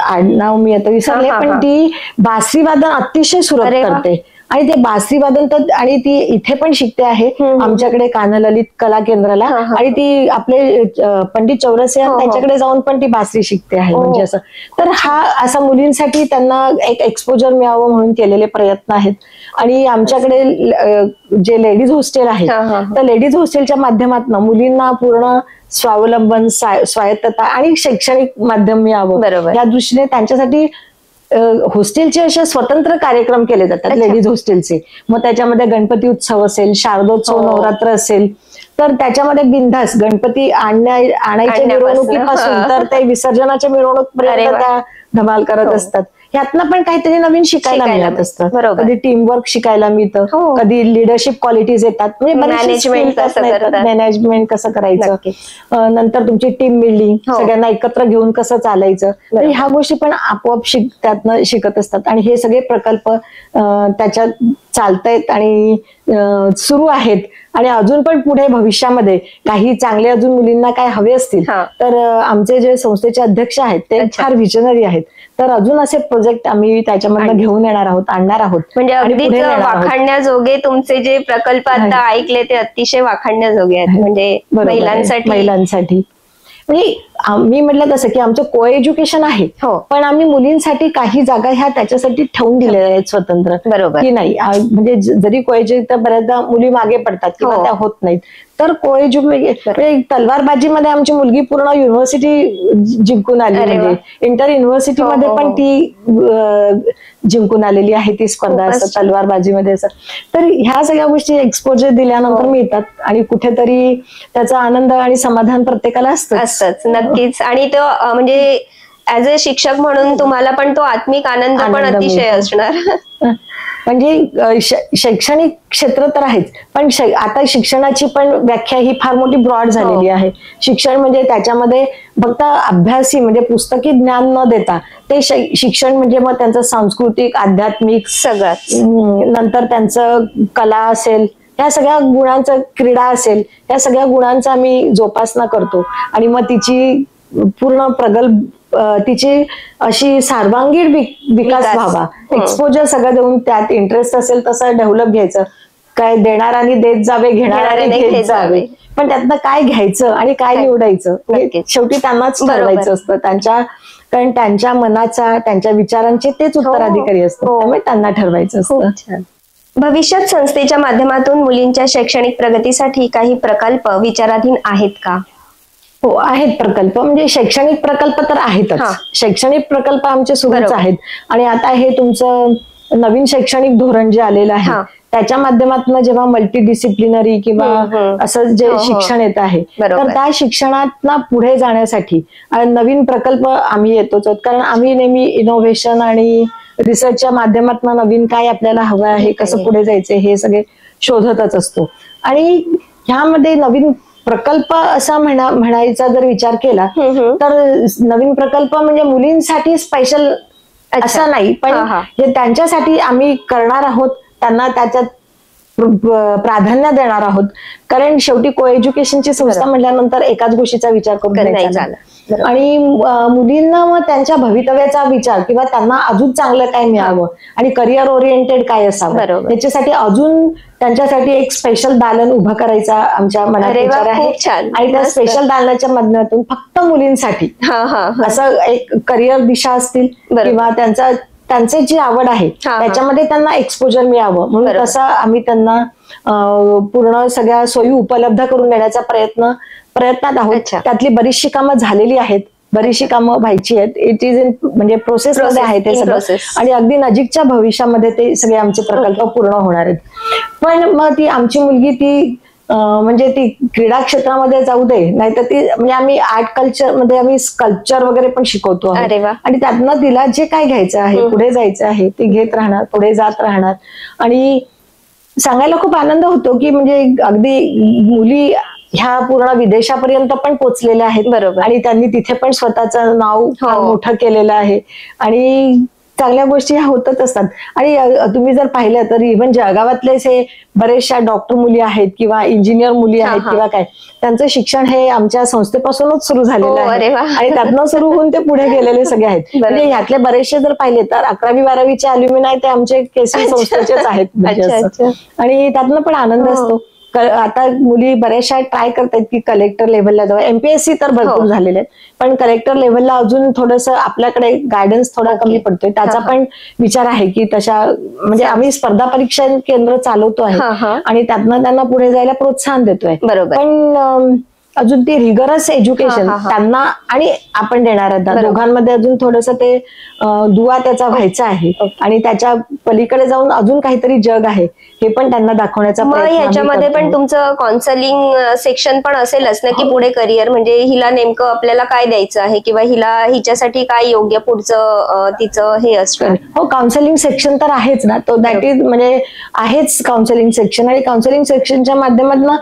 आडनाव मी आता विसरले, पण ती बासरी वादन अतिशय सुरेख करते आणि ते बासरी वादन तर आणि ती इथे पण शिकते आहे आमच्याकडे कान्हललित कला केंद्राला. आणि ती आपले पंडित चौरसे त्यांच्याकडे जाऊन पण ती बासरी शिकते आहे. म्हणजे असं तर हा असा मुलींसाठी त्यांना एक एक्सपोजर मिळावं म्हणून केलेले प्रयत्न आहेत. आणि आमच्याकडे जे लेडीज हॉस्टेल आहे तर लेडीज हॉस्टेलच्या माध्यमातून मुलींना पूर्ण स्वावलंबन, स्वायत्तता आणि शैक्षणिक माध्यम मिळावं या दृष्टीने त्यांच्यासाठी हॉस्टेलचे असे स्वतंत्र कार्यक्रम केले जातात लेडीज हॉस्टेलचे. मग त्याच्यामध्ये गणपती उत्सव असेल, शारदोत्सव, नवरात्र असेल, तर त्याच्यामध्ये बिनधास्त गणपती आणायच्या मिरवणुकीपासून तर ते विसर्जनाच्या मिरवणूकपर्यंत त्या धमाल करत असतात. ह्यातनं पण काहीतरी नवीन शिकायला मिळत असतं. कधी टीमवर्क शिकायला मिळतं, कधी लिडरशिप क्वालिटीज येतात, म्हणजे मॅनेजमेंट कसं करायचं, नंतर तुमची टीम बिल्डिंग, सगळ्यांना एकत्र घेऊन कसं चालायचं, ह्या गोष्टी पण आपोआप त्यातनं शिकत असतात. आणि हे सगळे प्रकल्प त्याच्यात चालतायत आणि सुरू आहेत. आणि अजून पण पुढे भविष्यामध्ये काही चांगले अजून मुलींना काय हवे असतील तर आमचे जे संस्थेचे अध्यक्ष आहेत ते फार विजनरी आहेत, तर अजून असे प्रोजेक्ट आम्ही त्याच्यामधनं घेऊन येणार आहोत, आणणार आहोत. म्हणजे अगदीच वाखाणण्याजोगे तुमचे जे प्रकल्प आता ऐकले ते अतिशय वाखाणण्याजोगे आहेत. म्हणजे महिलांसाठी म्हणजे मी म्हटलं तसं की आमचं को एज्युकेशन आहे, पण आम्ही मुलींसाठी काही जागा ह्या त्याच्यासाठी ठेवून दिलेल्या आहेत स्वतंत्र, की नाही म्हणजे जरी को एज्युकेशन बऱ्याचदा मुली मागे पडतात किंवा त्या होत नाहीत, तर को एज्युकेशन तलवारबाजीमध्ये आमची मुलगी पूर्ण युनिव्हर्सिटी जिंकून आली, म्हणजे इंटर युनिव्हर्सिटी मध्ये पण ती जिंकून आलेली आहे ती स्पर्धा असं तलवारबाजीमध्ये असं. तर ह्या सगळ्या गोष्टी एक्सपोजर दिल्यानंतर मिळतात आणि कुठेतरी त्याचा आनंद आणि समाधान प्रत्येकाला असतं. नक्कीच नक्कीच. आणि तो म्हणजे ऍज अ शिक्षक म्हणून तुम्हाला पण तो आत्मिक आनंद पण अतिशय असणार. म्हणजे शैक्षणिक क्षेत्र तर आहेच, पण आता शिक्षणाची पण व्याख्या ही फार मोठी ब्रॉड झालेली आहे. शिक्षण म्हणजे त्याच्यामध्ये फक्त अभ्यासी म्हणजे पुस्तकी ज्ञान न देता ते शिक्षण म्हणजे मग त्यांचं सांस्कृतिक, आध्यात्मिक सगळं, नंतर त्यांचं कला असेल, ह्या सगळ्या गुणांचं, क्रीडा असेल, या सगळ्या गुणांचा आम्ही जोपासना करतो आणि मग तिची पूर्ण तिची अशी सर्वांगीण विकास व्हावा, एक्सपोजर सगळं देऊन त्यात इंटरेस्ट असेल तसं डेव्हलप घ्यायचं. काय देणाराने देत जावे, घेणाराने घेत जावे, पण त्यातनं काय घ्यायचं आणि काय निवडायचं शेवटी त्यांनाच ठरवायचं असतं. कारण त्यांच्या मनाचा, त्यांच्या विचारांचे तेच उत्तराधिकारी असतात, त्यामुळे त्यांना ठरवायचं असतं. भविष्यात संस्थेच्या माध्यमातून मुलींच्या शैक्षणिक प्रगतीसाठी काही प्रकल्प विचाराधीन आहेत का? हो, आहेत प्रकल्प. म्हणजे शैक्षणिक प्रकल्प तर आहेतच. शैक्षणिक प्रकल्प आमचे सुरूच आहेत. आणि आता हे तुमचं नवीन शैक्षणिक धोरण जे आलेलं आहे त्याच्या माध्यमातून जेव्हा मल्टीडिसिप्लिनरी किंवा असं जे शिक्षण येत आहे, तर त्या शिक्षणात पुढे जाण्यासाठी नवीन प्रकल्प आम्ही येतोच. कारण आम्ही नेहमी इनोव्हेशन आणि रिसर्चच्या माध्यमातून नवीन काय आपल्याला हवं आहे, कसं पुढे जायचं हे सगळे शोधतच असतो. आणि ह्यामध्ये नवीन प्रकल्प असा म्हणायचा जर विचार केला तर नवीन प्रकल्प म्हणजे मुलींसाठी स्पेशल असा नाही, पण जे त्यांच्यासाठी आम्ही करणार आहोत त्यांना त्याच्यात प्राधान्य देणार आहोत. कारण शेवटी को एज्युकेशनची संस्था म्हटल्यानंतर एकाच गोष्टीचा विचार करून नाही चालत. आणि मुलींना मग त्यांच्या भवितव्याचा विचार किंवा त्यांना अजून चांगलं काय मिळावं आणि करिअर ओरिएंटेड काय असावं याच्यासाठी अजून त्यांच्यासाठी एक स्पेशल दालन उभं करायचा आमच्या मनात विचार आहे. आणि त्या स्पेशल दालनाच्या माध्यमातून फक्त मुलींसाठी असं एक करिअर दिशा असतील किंवा त्यांचे जी आवड आहे त्याच्यामध्ये त्यांना एक्सपोजर मिळावं म्हणून तसं आम्ही त्यांना पूर्ण सगळ्या सोयी उपलब्ध करून देण्याचा प्रयत्नात आहोत. त्यातली बरीचशी कामं झालेली आहेत, बरीचशी कामं व्हायची आहेत. इट इज इन म्हणजे प्रोसेसमध्ये आहे ते सगळं. आणि अगदी नजीकच्या भविष्यामध्ये ते सगळे आमचे प्रकल्प पूर्ण होणार आहेत. पण मग ती आमची मुलगी ती म्हणजे ती क्रीडा क्षेत्रामध्ये जाऊ दे, नाहीतर ती म्हणजे आम्ही आर्ट कल्चर मध्ये आम्ही स्कल्पचर वगैरे पण शिकवतो आणि त्यातनं तिला जे काय घ्यायचं आहे, पुढे जायचं आहे, ती घेत राहणार, पुढे जात राहणार. आणि सांगायला खूप आनंद होतो की म्हणजे अगदी मुली ह्या पूर्ण विदेशापर्यंत पण पोहोचलेल्या आहेत आणि त्यांनी तिथे पण स्वतःचं नाव मोठं केलेलं आहे. आणि चांगल्या गोष्टी ह्या होतच असतात. आणि तुम्ही जर पाहिलं तर इव्हन जळगावातलेच हे बरेचशा डॉक्टर मुली आहेत किंवा इंजिनियर मुली आहेत किंवा काय, त्यांचं शिक्षण हे आमच्या संस्थेपासूनच सुरू झालेलं आहे आणि त्यातनं सुरू होऊन ते पुढे गेलेले सगळे आहेत. म्हणजे ह्यातले बरेचसे जर पाहिले तर 11वी-12वीचे अल्युमिनाय ते आमचे केसी संस्थेचेच आहेत. आणि त्यातनं पण आनंद असतो. आता मुली बऱ्याचशा ट्राय करतात की कलेक्टर लेव्हलला जावं. एमपीएससी तर भरपूर झालेले आहेत, पण कलेक्टर लेव्हलला अजून थोडंसं आपल्याकडे गायडन्स थोडा कमी पडतोय. त्याचा पण विचार आहे की तशा म्हणजे आम्ही स्पर्धा परीक्षा केंद्र चालवतो आहे आणि त्यातनं त्यांना पुढे जायला प्रोत्साहन देतोय. पण अजून ते रिगरस एज्युकेशन त्यांना आणि आपण देणार आहोत. दोघांमध्ये अजून थोडंसं ते दुवा त्याचा व्हायचा आहे आणि त्याच्या पलीकडे जाऊन अजून काहीतरी जग आहे हे पण त्यांना दाखवण्याचा प्रयत्न. ह्याच्यामध्ये पण तुमचं काउन्सिलिंग सेक्शन पण असेलच ना, की पुढे करिअर म्हणजे हिला नेमकं आपल्याला काय द्यायचं आहे किंवा हिच्यासाठी काय योग्य पुढचं तिचं हे असतं. हो, काउन्सिलिंग सेक्शन तर आहेच ना, तो दॅट इज म्हणजे आहेच काउन्सिलिंग सेक्शन. आणि काउन्सिलिंग सेक्शनच्या माध्यमातून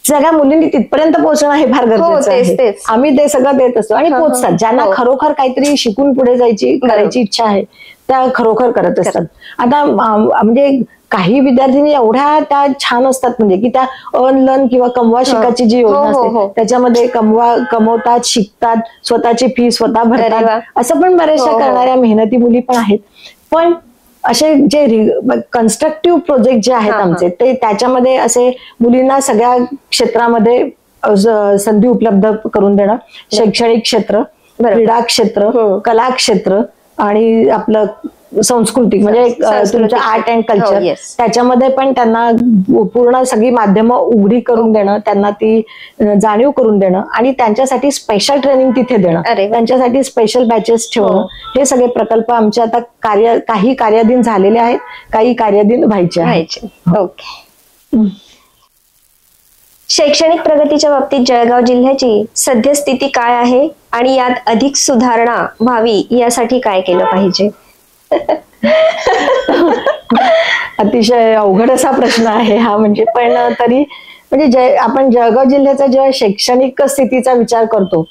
सगळ्या मुलींनी तिथपर्यंत पोहोचणं हे फार गरजेचं आहे. आम्ही ते सगळं देत असतो आणि पोहोचतात. ज्यांना खरोखर काहीतरी शिकून पुढे करायची इच्छा आहे त्या खरोखर करत असतात. आता म्हणजे काही विद्यार्थ्यांनी एवढ्या त्या छान असतात म्हणजे की त्या अर्न लर्न किंवा कमवा शिकायची जी योजना असते त्याच्यामध्ये कमवतात, शिकतात, स्वतःची फी स्वतः भरतात, असं पण बऱ्याचशा करणाऱ्या मेहनती मुली पण आहेत. पण असे जे कन्स्ट्रक्टिव्ह प्रोजेक्ट जे आहेत आमचे ते त्याच्यामध्ये असे मुलींना सगळ्या क्षेत्रामध्ये संधी उपलब्ध करून देणं. शैक्षणिक क्षेत्र, क्रीडा क्षेत्र, कला क्षेत्र, आणि आपलं सांस्कृतिक म्हणजे तुमचं आर्ट अँड कल्चर, त्याच्यामध्ये पण त्यांना पूर्ण सगळी माध्यमं उघडी करून देणं, त्यांना ती जाणीव करून देणं आणि त्यांच्यासाठी स्पेशल ट्रेनिंग तिथे देणं, त्यांच्यासाठी स्पेशल बॅचेस ठेवणं, हे सगळे प्रकल्प आमचे आता काही कार्याधीन झालेले आहेत, काही कार्याधीन व्हायचे आहेत. शैक्षणिक प्रगतीच्या बाबतीत जळगाव जिल्ह्याची सद्यस्थिती काय आहे आणि यात अधिक सुधारणा व्हावी यासाठी काय केलं पाहिजे? अतिशय अवघड असा प्रश्न आहे हा, म्हणजे पण तरी म्हणजे आपण जळगाव जिल्ह्याचा जेव्हा शैक्षणिक स्थितीचा विचार करतो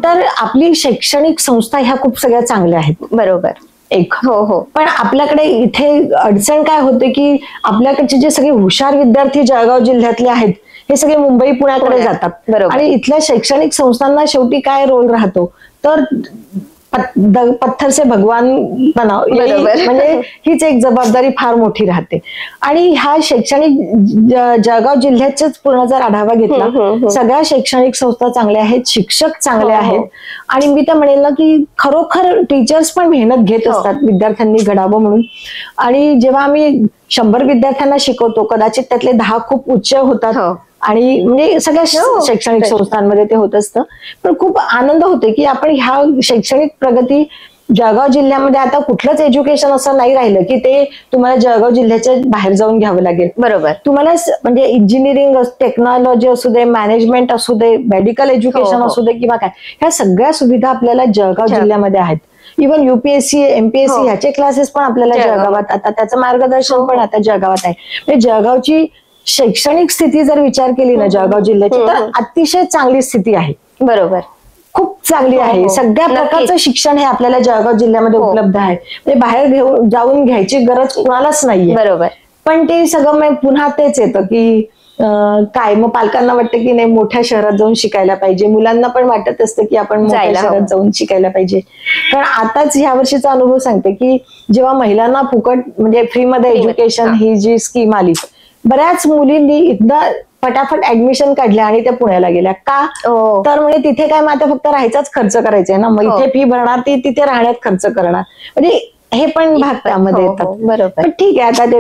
तर आपली शैक्षणिक संस्था ह्या खूप सगळ्या चांगल्या आहेत. बरोबर. एक हो. पण आपल्याकडे इथे अडचण काय होते की आपल्याकडचे जे सगळे हुशार विद्यार्थी जळगाव जिल्ह्यातले आहेत हे सगळे मुंबई पुण्याकडे जातात आणि इथल्या शैक्षणिक संस्थांना शेवटी काय रोल राहतो तर पत्थर से भगवान बनाव, म्हणजे हीच एक जबाबदारी फार मोठी राहते. आणि ह्या शैक्षणिक जळगाव जिल्ह्याचाच पूर्ण जर आढावा घेतला, सगळ्या शैक्षणिक संस्था चांगल्या आहेत, शिक्षक चांगले आहेत आणि मी तर म्हणेल ना की खरोखर टीचर्स पण मेहनत घेत असतात विद्यार्थ्यांनी घडावं म्हणून. आणि जेव्हा आम्ही 100 विद्यार्थ्यांना शिकवतो कदाचित त्यातले 10 खूप उच्च होतात आणि म्हणजे सगळ्या शैक्षणिक संस्थांमध्ये ते होत असतं. पण खूप आनंद होते की आपण ह्या शैक्षणिक प्रगती जळगाव जिल्ह्यामध्ये आता कुठलंच एज्युकेशन असं नाही राहिलं की ते तुम्हाला जळगाव जिल्ह्याच्या बाहेर जाऊन घ्यावं लागेल. बरोबर. तुम्हाला म्हणजे इंजिनिअरिंग, टेक्नॉलॉजी असू दे, मॅनेजमेंट असू दे, मेडिकल एज्युकेशन असू दे किंवा काय, ह्या सगळ्या सुविधा आपल्याला जळगाव जिल्ह्यामध्ये आहेत. इव्हन UPSC MPSC ह्याचे क्लासेस पण आपल्याला जळगावात, आता त्याचं मार्गदर्शन पण आता जळगावात आहे. म्हणजे जळगावची शैक्षणिक स्थिती जर विचार केली ना जळगाव जिल्ह्याची तर अतिशय चांगली स्थिती आहे. बरोबर. खूप चांगली आहे. सगळ्या प्रकारचं शिक्षण हे आपल्याला जळगाव जिल्ह्यामध्ये उपलब्ध आहे. म्हणजे बाहेर जाऊन घ्यायची गरज कुणालाच नाहीये. बरोबर. पण ते सगळं पुन्हा तेच येतं की काय मग पालकांना वाटतं की नाही मोठ्या शहरात जाऊन शिकायला पाहिजे, मुलांना पण वाटत असतं की आपण मोठ्या शहरात जाऊन शिकायला पाहिजे. कारण आताच ह्या वर्षीचा अनुभव सांगते की जेव्हा महिलांना फुकट म्हणजे फ्रीमध्ये एज्युकेशन ही जी स्कीम आली, बऱ्याच मुलींनी इथं फटाफट ऍडमिशन काढल्या आणि त्या पुण्याला गेल्या. का तर म्हणजे तिथे काय मग आता फक्त राहायचाच खर्च करायचा आहे ना, मग इथे फी भरणार, ती तिथे राहण्यात खर्च करणार, म्हणजे हे पण भाग त्यामध्ये येतात. बरोबर. पण ठीक आहे, आता ते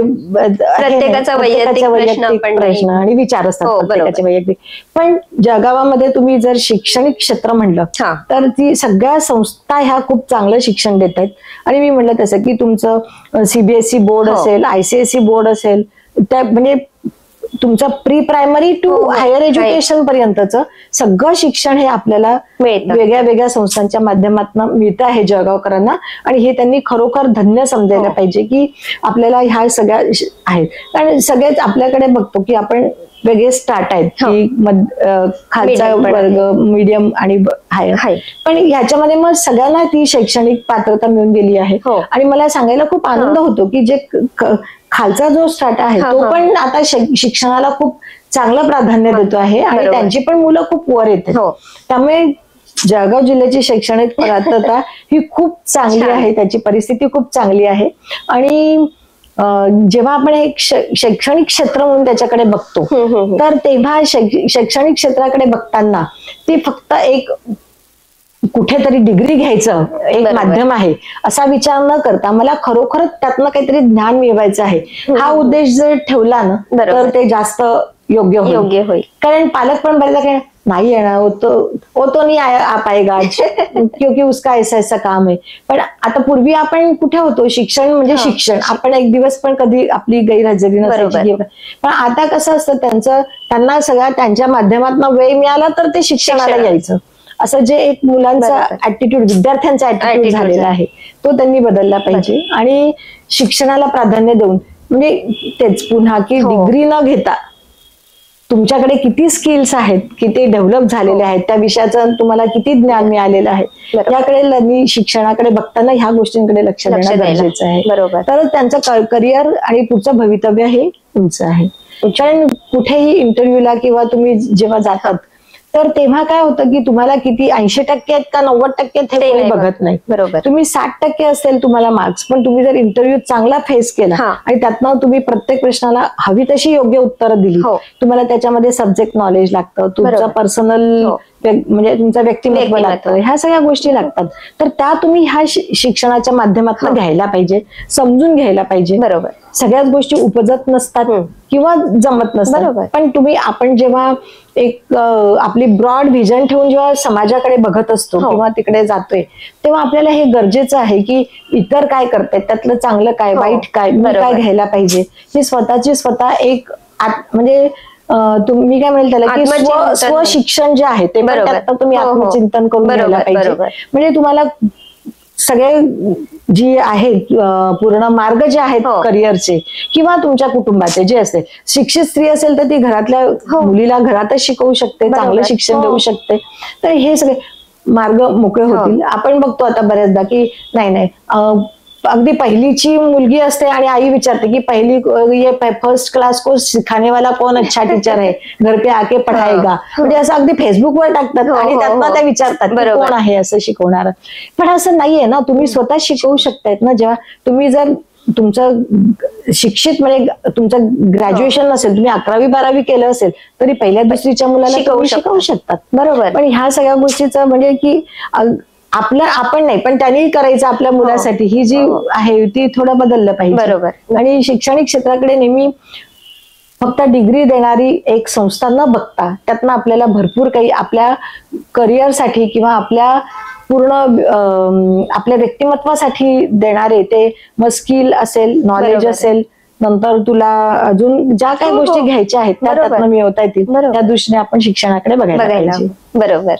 प्रत्येकाचा वैयक्तिक प्रश्न आणि विचार असतात प्रत्येकाचे वैयक्तिक. पण जळगावामध्ये तुम्ही जर शैक्षणिक क्षेत्र म्हणलं तर ती सगळ्या संस्था ह्या खूप चांगलं शिक्षण देत आहेत. आणि मी म्हणलं तसं की तुमचं CBSE बोर्ड असेल, ICSE बोर्ड असेल, त्या म्हणजे तुमचं pre primary to higher education पर्यंतचं सगळं शिक्षण हे आपल्याला वेगळ्या वेगळ्या संस्थांच्या माध्यमातून मिळतं आहे जळगावकरांना. आणि हे त्यांनी खरोखर धन्य समजायला पाहिजे की आपल्याला ह्या सगळ्या आहेत. कारण सगळेच आपल्याकडे बघतो की आपण वेगळे स्टार्ट आहेत की खालचा वर्ग, मीडियम आणि हायर, पण ह्याच्यामध्ये मग सगळ्यांना ती शैक्षणिक पात्रता मिळून गेली आहे. आणि मला सांगायला खूप आनंद होतो की जे खालचा जो स्टार्ट आहे तो पण आता शिक्षणाला खूप चांगलं प्राधान्य देतो आहे आणि त्यांची पण मुलं खूप वर येते. त्यामुळे जळगाव जिल्ह्याची शैक्षणिक पात्रता ही खूप चांगली आहे, त्याची परिस्थिती खूप चांगली आहे. आणि जेव्हा आपण एक शैक्षणिक क्षेत्र म्हणून त्याच्याकडे बघतो तर तेव्हा शैक्षणिक क्षेत्राकडे बघताना ती फक्त एक कुठेतरी डिग्री घ्यायचं एक माध्यम आहे असा विचार न करता मला खरोखरच त्यातनं काहीतरी ज्ञान मिळवायचं आहे हा उद्देश जर ठेवला ना तर ते जास्त योग्य होईल. कारण पालक पण बरेचदा काय नहीं येणार, वो तो नहीं आ पाएगा आज क्योंकि उसका ऐसा ऐसा काम है. पण आता पूर्वी आपण कुठे होतो, शिक्षण म्हणजे शिक्षण, आपण एक दिवस पण कधी आपली गैरहजेरी नसायची. पण आता कसं असतं त्यांना सगळ्या त्यांच्या माध्यमातून वेळ मिळाला तर ते शिक्षणाला यायचं, असं जे एक मुलांचा ऍटिट्यूड, विद्यार्थ्यांचा ऍटिट्यूड झालेला आहे तो त्यांनी बदलला पाहिजे. आणि शिक्षणाला प्राधान्य देऊन म्हणजे तेच पुन्हा की डिग्री न घेता तुमच्याकडे किती स्किल्स आहेत, किती डेव्हलप झालेले आहेत, त्या विषयाचं तुम्हाला किती ज्ञान मिळालेलं आहे, याकडे शिक्षणाकडे बघताना ह्या गोष्टींकडे लक्ष देणं गरजेचं आहे. तर त्यांचं करिअर आणि पुढचं भवितव्य हे तुमचं आहे. कारण कुठेही इंटरव्ह्यूला किंवा तुम्ही जेव्हा जातात तर तेव्हा काय होतं की तुम्हाला किती 80% आहेत का 90% आहेत हे कोणी बघत नाही. तुम्ही 60% असेल तुम्हाला मार्क्स, पण तुम्ही जर इंटरव्ह्यू चांगला फेस केला आणि त्यातनं तुम्ही प्रत्येक प्रश्नाला हवी तशी योग्य उत्तरं दिली, तुम्हाला त्याच्यामध्ये सब्जेक्ट नॉलेज लागतं, तुमचं पर्सनल म्हणजे तुमचं व्यक्तिमत्व लागतं, ह्या सगळ्या गोष्टी लागतात. तर त्या तुम्ही ह्या शिक्षणाच्या माध्यमातून घ्यायला पाहिजे, समजून घ्यायला पाहिजे. सगळ्याच गोष्टी उपजत नसतात किंवा जमत नसतात, पण आपण जेव्हा एक आपली ब्रॉड व्हिजन ठेवून जेव्हा समाजाकडे बघत असतो किंवा तिकडे जातोय तेव्हा आपल्याला हे गरजेचं आहे की इतर काय करतायत, त्यातलं चांगलं काय, वाईट काय, मी काय घ्यायला पाहिजे, ही स्वतः एक म्हणजे तुम्ही काय म्हणेल त्याला की स्वशिक्षण जे आहे ते तुम्ही आत्मचिंतन करून घ्यायला पाहिजे. म्हणजे तुम्हाला सगळे जी आहेत पूर्ण मार्ग जे आहेत करिअरचे किंवा तुमच्या कुटुंबाचे जे असते, शिक्षित स्त्री असेल तर ती घरातल्या मुलीला घरातच शिकवू शकते, चांगलं शिक्षण देऊ शकते. तर हे सगळे मार्ग मोकळे होतील. आपण बघतो आता बऱ्याचदा की नाही अगदी पहिलीची मुलगी असते आणि आई विचारते की ये फर्स्ट क्लास को सिखाने वाला कौन अच्छा टीचर है, घर पे आके पढ़ाएगा. म्हणजे असं अगदी फेसबुकवर टाकतात आणि त्यातनं त्या विचारतात कोण आहे असं शिकवणार. पण असं नाहीये ना, तुम्ही स्वतः शिकवू शकतायत ना. जेव्हा तुम्ही जर तुमचं शिक्षित म्हणजे तुमचं ग्रॅज्युएशन नसेल, तुम्ही 11वी-12वी केलं असेल तरी पहिल्या दुसरीच्या मुलाला शिकवू शकतात. बरोबर. पण ह्या सगळ्या गोष्टीचं म्हणजे की आपण नाही पण त्यांनी करायचं आपल्या मुलासाठी, ही जी आहे ती थोडं बदललं पाहिजे. बरोबर. आणि शैक्षणिक क्षेत्राकडे नेहमी फक्त डिग्री देणारी एक संस्था न बघता त्यातनं आपल्याला भरपूर काही आपल्या करिअरसाठी किंवा आपल्या पूर्ण आपल्या व्यक्तिमत्वासाठी देणारे, ते मग स्किल असेल, नॉलेज असेल, नंतर तुला अजून ज्या काही गोष्टी घ्यायच्या आहेत त्यातनं मिळवता येतील, त्या दृष्टीने आपण शिक्षणाकडे बघायला पाहिजे. बरोबर.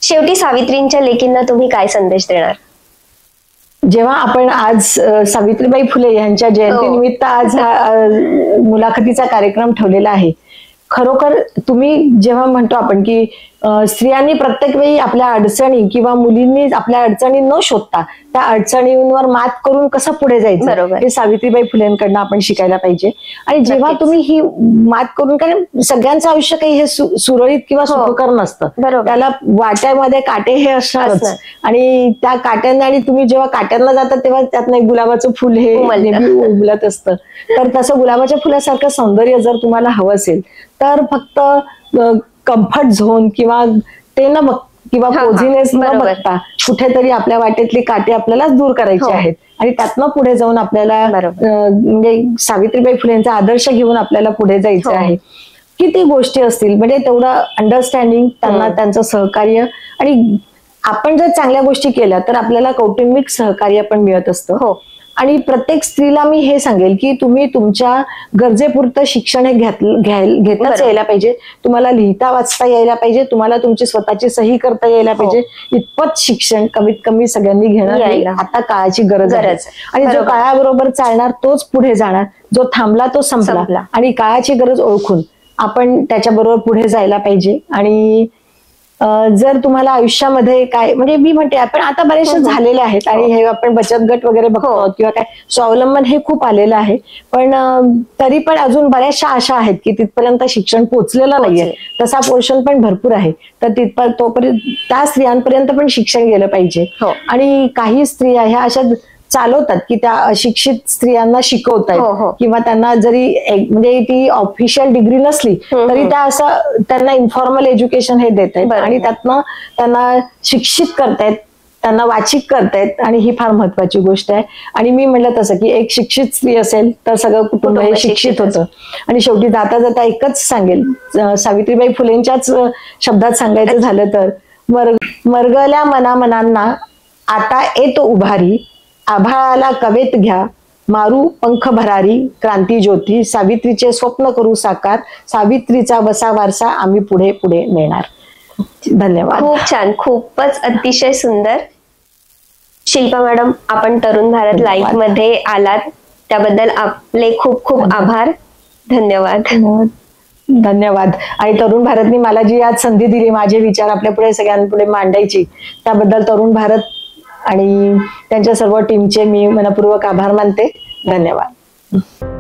शेवटी सावित्रींच्या लेकींना तुम्ही काय संदेश देणार? जेव्हा आपण आज सावित्रीबाई फुले यांच्या जयंतीनिमित्त आज हा मुलाखतीचा कार्यक्रम ठेवलेला आहे, खरोखर तुम्ही जेव्हा म्हणतो आपण की स्त्रियांनी प्रत्येक वेळी आपल्या अडचणी किंवा मुलींनी आपल्या अडचणी न शोधता त्या अडचणींवर मात करून कसं पुढे जायचं हे सावित्रीबाई फुलेंकडनं आपण शिकायला पाहिजे. आणि जेव्हा तुम्ही ही मात करून, कारण सगळ्यांचं आयुष्य काही हे सुरळीत किंवा सुखकर नसतं, त्याला वाट्यामध्ये काटे हे असणारच. आणि त्या काट्यांना, आणि तुम्ही जेव्हा काट्यांना जातात तेव्हा त्यातनं एक गुलाबाचं फुल हे नेहमी उमलत असतं. तर तसं गुलाबाच्या फुलासारखं सौंदर्य जर तुम्हाला हवं असेल तर फक्त कम्फर्ट झोन किंवा ते न किंवा कोझिनेस न बघता कुठेतरी आपल्या वाटेतले काटे आपल्याला दूर करायचे आहेत आणि त्यातनं पुढे जाऊन आपल्याला म्हणजे सावित्रीबाई फुलेंचा आदर्श घेऊन आपल्याला पुढे जायचं आहे. किती गोष्टी असतील म्हणजे तेवढं अंडरस्टँडिंग, त्यांना त्यांचं सहकार्य, आणि आपण जर चांगल्या गोष्टी केल्या तर आपल्याला कौटुंबिक सहकार्य पण मिळत असतं. आणि प्रत्येक स्त्रीला मी हे सांगेल की तुम्ही तुमच्या गरजेपुरतं शिक्षण हे घेताच यायला पाहिजे. तुम्हाला लिहिता वाचता यायला पाहिजे, तुम्हाला तुमची स्वतःची सही करता यायला पाहिजे. इतपत शिक्षण कमीत कमी सगळ्यांनी घेणं आता काळाची गरज आहे. आणि जो काळाबरोबर चालणार तोच पुढे जाणार, जो थांबला तो संपला. आणि काळाची गरज ओळखून आपण त्याच्याबरोबर पुढे जायला पाहिजे. आणि जर तुम्हाला आयुष्यामध्ये काय, म्हणजे मी म्हणते आपण आता बरेचसे झालेले आहेत आणि हे आपण बचत गट वगैरे बघतो किंवा काय स्वावलंबन हे खूप आलेलं आहे, पण तरी पण अजून बऱ्याचशा आशा आहेत की तिथपर्यंत शिक्षण पोहोचलेलं नाहीये. तसा पोर्शन पण भरपूर आहे. तर तिथपर्यंत तोपर्यंत त्या स्त्रियांपर्यंत पण शिक्षण गेलं पाहिजे. आणि काही स्त्रिया ह्या अशा चालवतात की त्या अशिक्षित स्त्रियांना शिकवतायत किंवा त्यांना जरी म्हणजे ती ऑफिशियल डिग्री नसली तरी त्या असं त्यांना इन्फॉर्मल एज्युकेशन हे देत आहेत आणि त्यातनं त्यांना शिक्षित करतायत, त्यांना वाचिक करतायत. आणि ही फार महत्वाची गोष्ट आहे. आणि मी म्हटलं तसं की एक शिक्षित स्त्री असेल तर सगळं कुटुंब हे शिक्षित होतं. आणि शेवटी जाता जाता एकच सांगेल, सावित्रीबाई फुलेंच्याच शब्दात सांगायचं झालं तर, मरगल्या मनामनांना आता येतो उभारी, आभाळाला कवेत घ्या मारू पंख भरारी, क्रांती ज्योती सावित्रीचे स्वप्न करू साकार, सावित्रीचा वसा वारसा आम्ही पुढे पुढे नेणार. धन्यवाद. खूप छान, खूपच अतिशय सुंदर. शिल्पा मॅडम, आपण तरुण भारत लाईव्ह मध्ये आलात त्याबद्दल आपले खूप खूप आभार. धन्यवाद. धन्यवाद. आणि तरुण भारतनी मला जी आज संधी दिली माझे विचार आपल्या पुढे सगळ्यांपुढे मांडायची, त्याबद्दल तरुण भारत आणि त्यांच्या सर्व टीमचे मी मनपूर्वक आभार मानते. धन्यवाद.